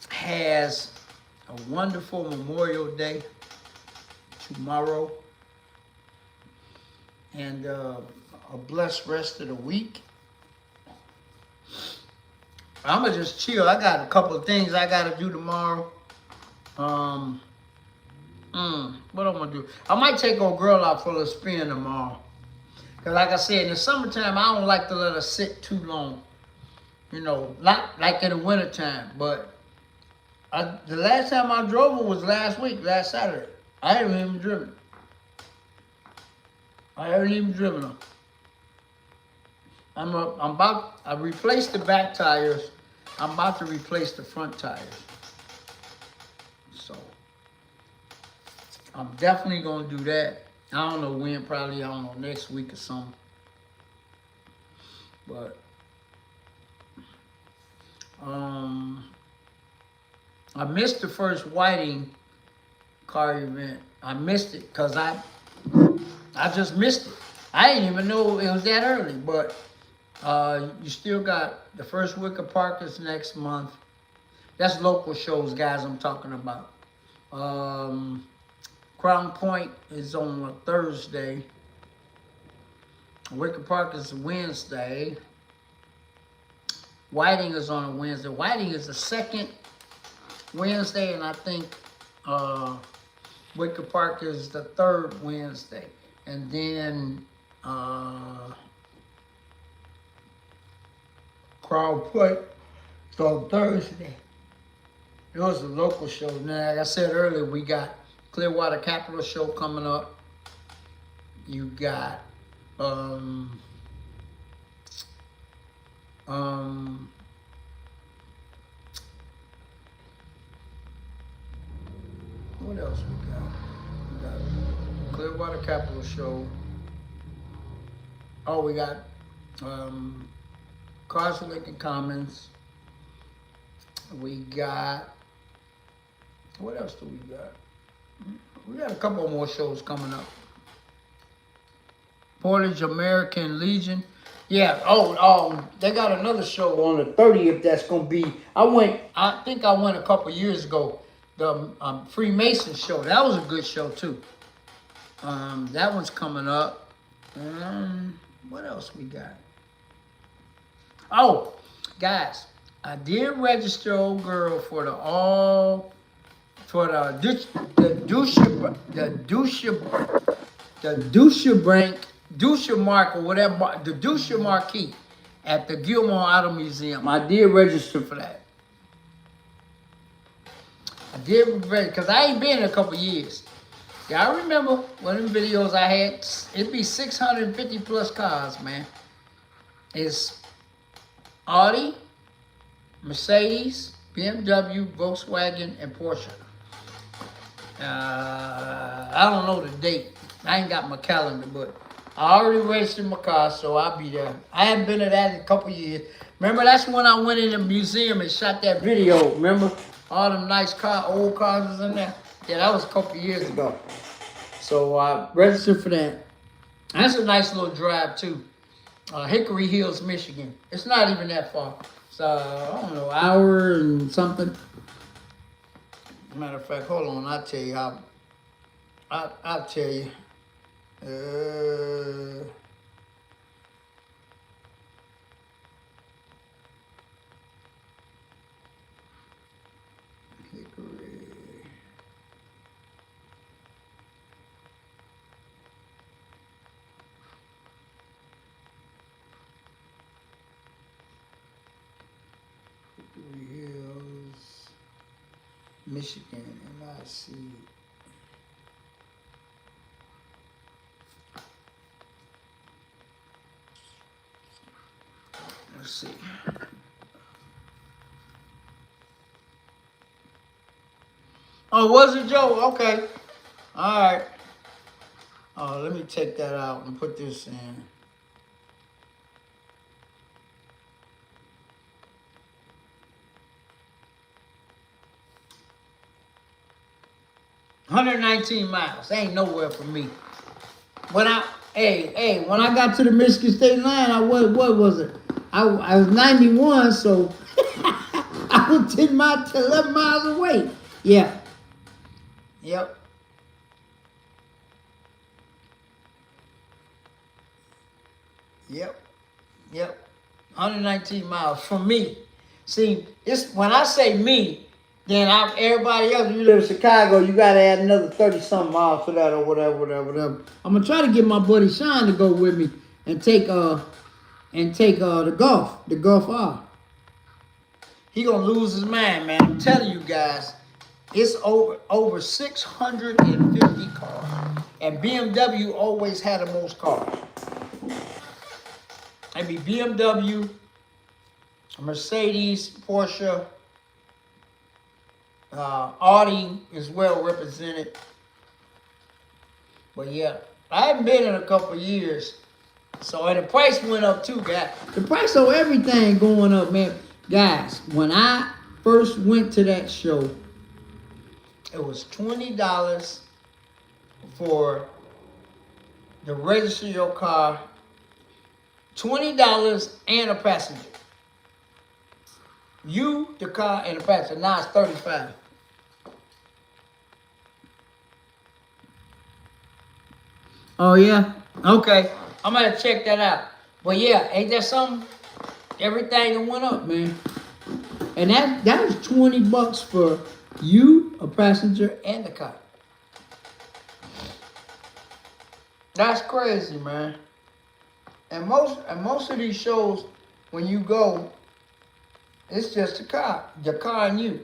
S1: has a wonderful Memorial Day tomorrow. And a blessed rest of the week. I'm going to just chill. I got a couple of things I got to do tomorrow. What I'm going to do? I might take old girl out for a spin tomorrow. Because like I said, in the summertime, I don't like to let her sit too long. Not like in the wintertime. But the last time I drove her was last Saturday. I haven't even driven. I I replaced the back tires. I'm about to replace the front tires. So I'm definitely gonna do that. I don't know when, probably, I don't know, next week or something. But I missed the first Whiting car event. I missed it because I just missed it. I didn't even know it was that early, but you still got the first Wicker Park is next month. That's local shows, guys, I'm talking about. Crown Point is on a Thursday. Wicker Park is Wednesday. Whiting is on a Wednesday. Whiting is the second Wednesday, and I think Wicker Park is the third Wednesday. And then Crown Point is on Thursday. Those are local shows. Now, like I said earlier, we got Clearwater Capital Show coming up. You got what else we got? We got Clearwater Capital Show. Oh, we got Cars for Lincoln Commons. We got, what else do we got? We got a couple more shows coming up. Portage American Legion. Yeah, they got another show on the 30th that's going to be, I think I went a couple years ago, the Freemason show. That was a good show too. That one's coming up. What else we got? Oh, guys, I did register old girl for the Dusha Mark or whatever, the Dusha Marquee at the Gilmore Auto Museum. I did register for that. I did register because I ain't been in a couple years. Y'all remember one of them videos I had? It'd be 650 plus cars, man. It's Audi, Mercedes, BMW, Volkswagen, and Porsche. I don't know the date. I ain't got my calendar, but I already registered my car, so I'll be there. I haven't been to that in a couple years. Remember, that's when I went in the museum and shot that video. Remember? All them nice old cars was in there. Yeah, that was a couple years ago. So I registered for that. That's a nice little drive, too. Hickory Hills, Michigan. It's not even that far. It's, I don't know, hour and something. Matter of fact, hold on. I'll tell you how. I'll tell you. Hickory. Hickory Hills, Michigan, MIC. Let's see. Oh, was it Joe? Okay. All right. Oh, let me take that out and put this in. $119 miles. Ain't nowhere for me. When I got to the Michigan State line, what was it? I was 91, so I was 11 miles away. Yeah. Yep. Yep. 119 miles from me. See, it's when I say me, then everybody else, you live in Chicago, you got to add another 30-something miles for that or whatever. I'm going to try to get my buddy Sean to go with me and take the Golf R. He going to lose his mind, man. I'm telling you guys, it's over 650 cars. And BMW always had the most cars. It'd be BMW, Mercedes, Porsche, Audi is well represented. But yeah, I haven't been in a couple of years. So, and the price went up too, guys. The price of everything going up, man. Guys, when I first went to that show, it was $20 for to register your car, $20 and a passenger. You, the car, and the passenger. Now it's $35. Oh yeah? Okay. I'm gonna check that out. But yeah, ain't that something? Everything that went up, man. And that was $20 for you, a passenger, and the car. That's crazy, man. And most of these shows, when you go, it's just the car and you.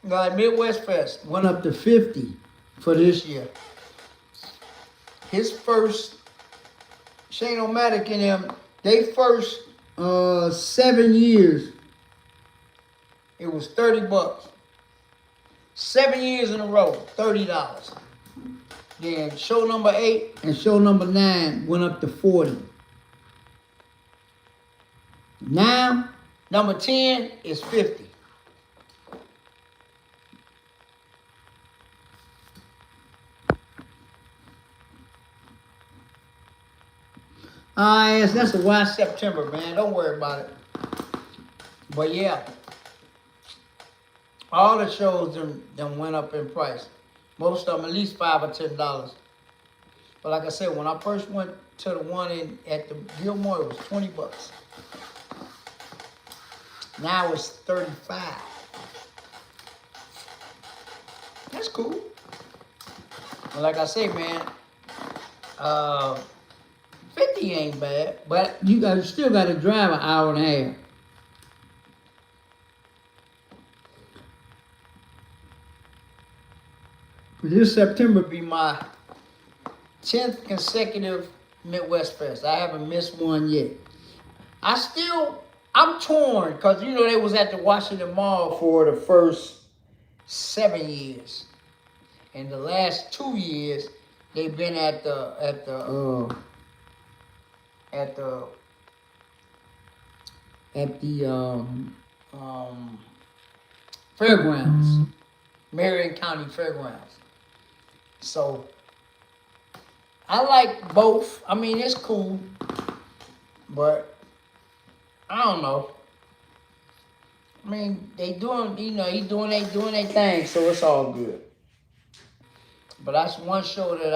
S1: Like Midwest Fest went up to 50 for this year. His first, Shane O'Matic and them, they first 7 years, it was $30. 7 years in a row, $30. Then show number 8 and show number 9 went up to 40. Now, number 10 is 50. Yes, that's a wild September, man. Don't worry about it. But yeah, all the shows them went up in price. Most of them at least $5 or $10. But like I said, when I first went to the one at the Gilmore, it was $20. Now it's $35. That's cool. But like I say, man, 50 ain't bad, but you still got to drive an hour and a half. This September be my 10th consecutive Midwest Fest. I haven't missed one yet. I'm torn because you know they was at the Washington Mall for the first 7 years, and the last 2 years they've been at the fairgrounds, Marion County Fairgrounds. So I like both. I mean, it's cool, but I don't know. I mean, they doing, they doing their thing, so it's all good. But that's one show that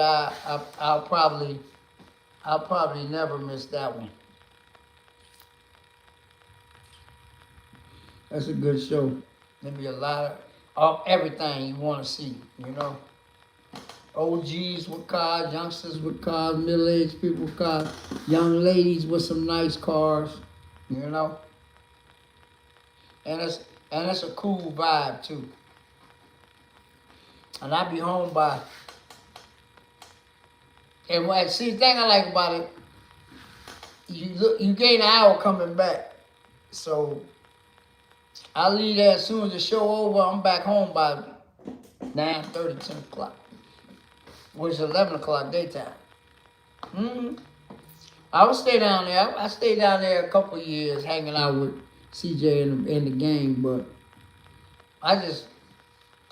S1: I'll probably never miss that one. That's a good show. There'll be a lot of everything you want to see, OGs with cars, youngsters with cars, middle-aged people with cars, young ladies with some nice cars, And it's a cool vibe too. And I be home by. And see, the thing I like about it, you gain an hour coming back. So I leave there as soon as the show over. I'm back home by 9:30, 10 o'clock, which is 11 o'clock daytime. I would stay down there. I stayed down there a couple of years hanging out with CJ and the gang, but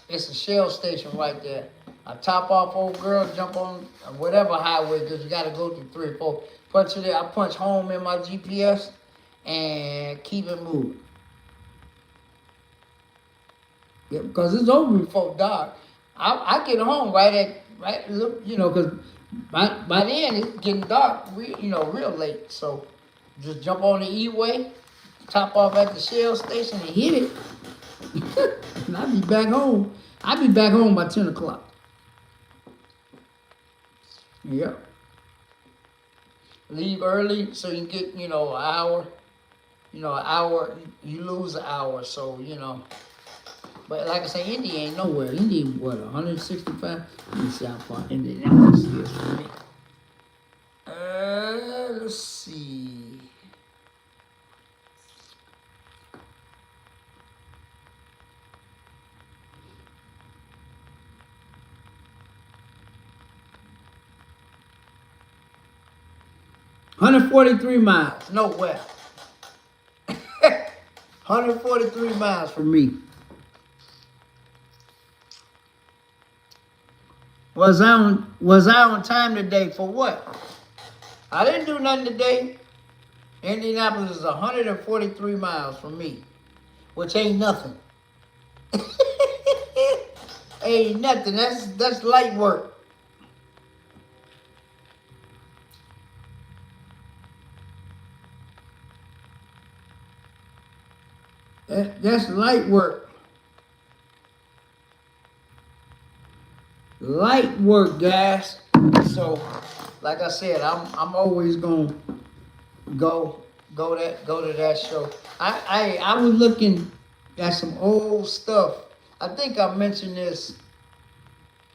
S1: it's a Shell station right there. I top off old girl, jump on whatever highway, because you got to go through 3 or 4. Punch it there. I punch home in my GPS and keep it moving. Yeah, because it's over before dark. I get home because by then it's getting dark, real late. So just jump on the E-way, top off at the Shell station and hit it. And I'll be back home. I'll be back home by 10 o'clock. Yep. Leave early so you can get, an hour. An hour, you lose an hour, so, But like I say, Indy ain't nowhere. Indy, 165? Let me see how far Indianapolis is from me. let's see. $143 miles. Nowhere. 143 miles from me. Was I on time today for what? I didn't do nothing today. Indianapolis is 143 miles from me, which ain't nothing. Ain't nothing. That's light work. That's light work. Light work, guys. So, like I said, I'm always gonna go to that show. I was looking at some old stuff. I think I mentioned this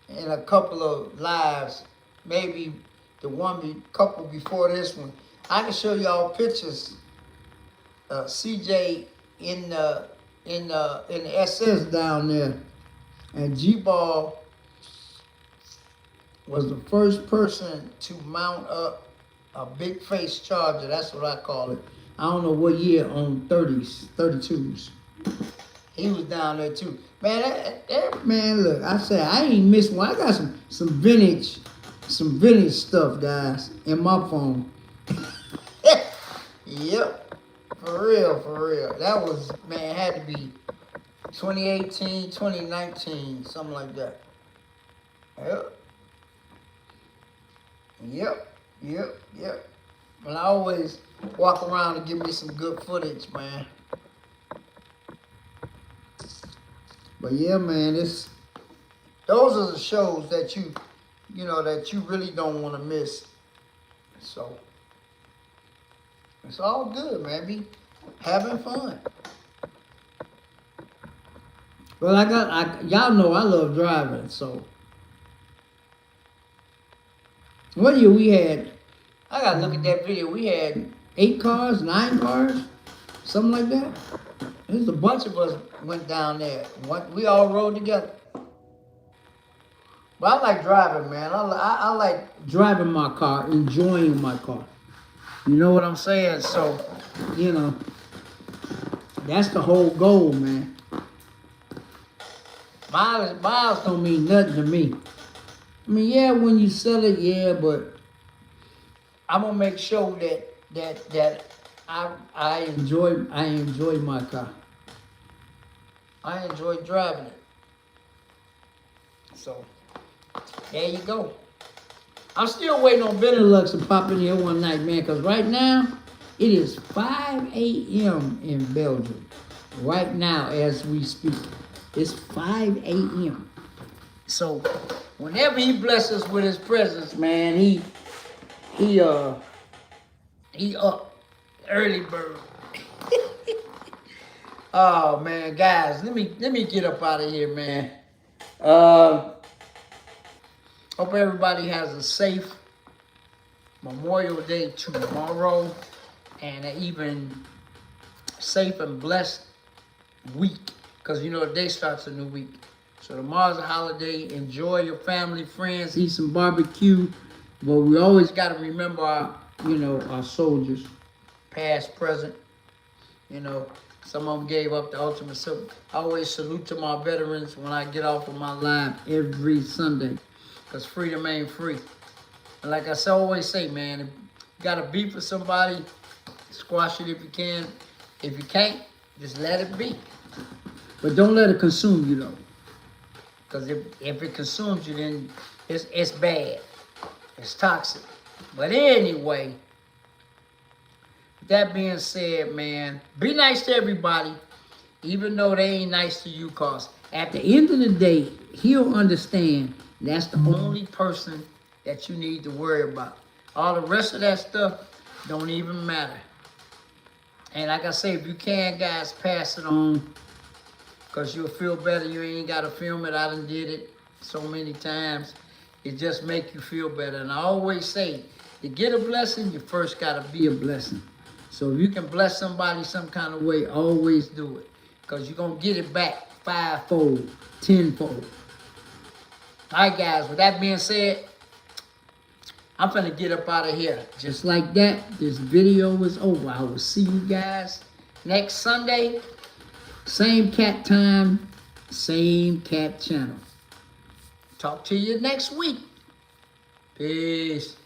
S1: in a couple of lives, maybe the couple before this one. I can show y'all pictures. CJ in the SS down there, and G-Ball was the first person to mount up a big face charger. That's what I call it. I don't know what year on 30s, 32s. He was down there too. Man, man, look, I said I ain't missed one. I got some vintage stuff, guys, in my phone. Yep. For real. That was, man, had to be 2018, 2019, something like that. Yep. But I always walk around and give me some good footage, man. But yeah, man, those are the shows that you really don't want to miss. So it's all good, man. Be having fun. Well, y'all know I love driving, so what year we had? I gotta look at that video. We had 8 cars, 9 cars, something like that. There's a bunch of us went down there. We all rode together. But I like driving, man. I like driving my car, enjoying my car. You know what I'm saying? So, that's the whole goal, man. Miles don't mean nothing to me. I mean, yeah, when you sell it, yeah, but I'm gonna make sure that I enjoy my car. I enjoy driving it. So there you go. I'm still waiting on Benelux to pop in here one night, man, because right now it is 5 a.m. in Belgium. Right now, as we speak, it's 5 a.m. So whenever he blesses us with his presence, man, he up early bird. Oh man, guys, let me get up out of here, man. Hope everybody has a safe Memorial Day tomorrow, and an even safe and blessed week, because the day starts a new week. So tomorrow's a holiday. Enjoy your family, friends, eat some barbecue. But we always got to remember our soldiers, past, present. Some of them gave up the ultimate. So I always salute to my veterans when I get off of my live every Sunday, because freedom ain't free. And like I always say, man, if you got to beef with somebody, squash it if you can. If you can't, just let it be. But don't let it consume you, though. Because if it consumes you, then it's bad. It's toxic. But anyway, that being said, man, be nice to everybody, even though they ain't nice to you, cause at the end of the day, he'll understand that's the only person that you need to worry about. All the rest of that stuff don't even matter. And like I say, if you can, guys, pass it on, because you'll feel better. You ain't got to film it. I done did it so many times. It just make you feel better. And I always say, to get a blessing, you first got to be a blessing. So if you can bless somebody some kind of way, always do it. Because you're going to get it back fivefold, tenfold. All right, guys, with that being said, I'm finna get up out of here. Just like that, this video is over. I will see you guys next Sunday. Same cat time, same cat channel. Talk to you next week. Peace.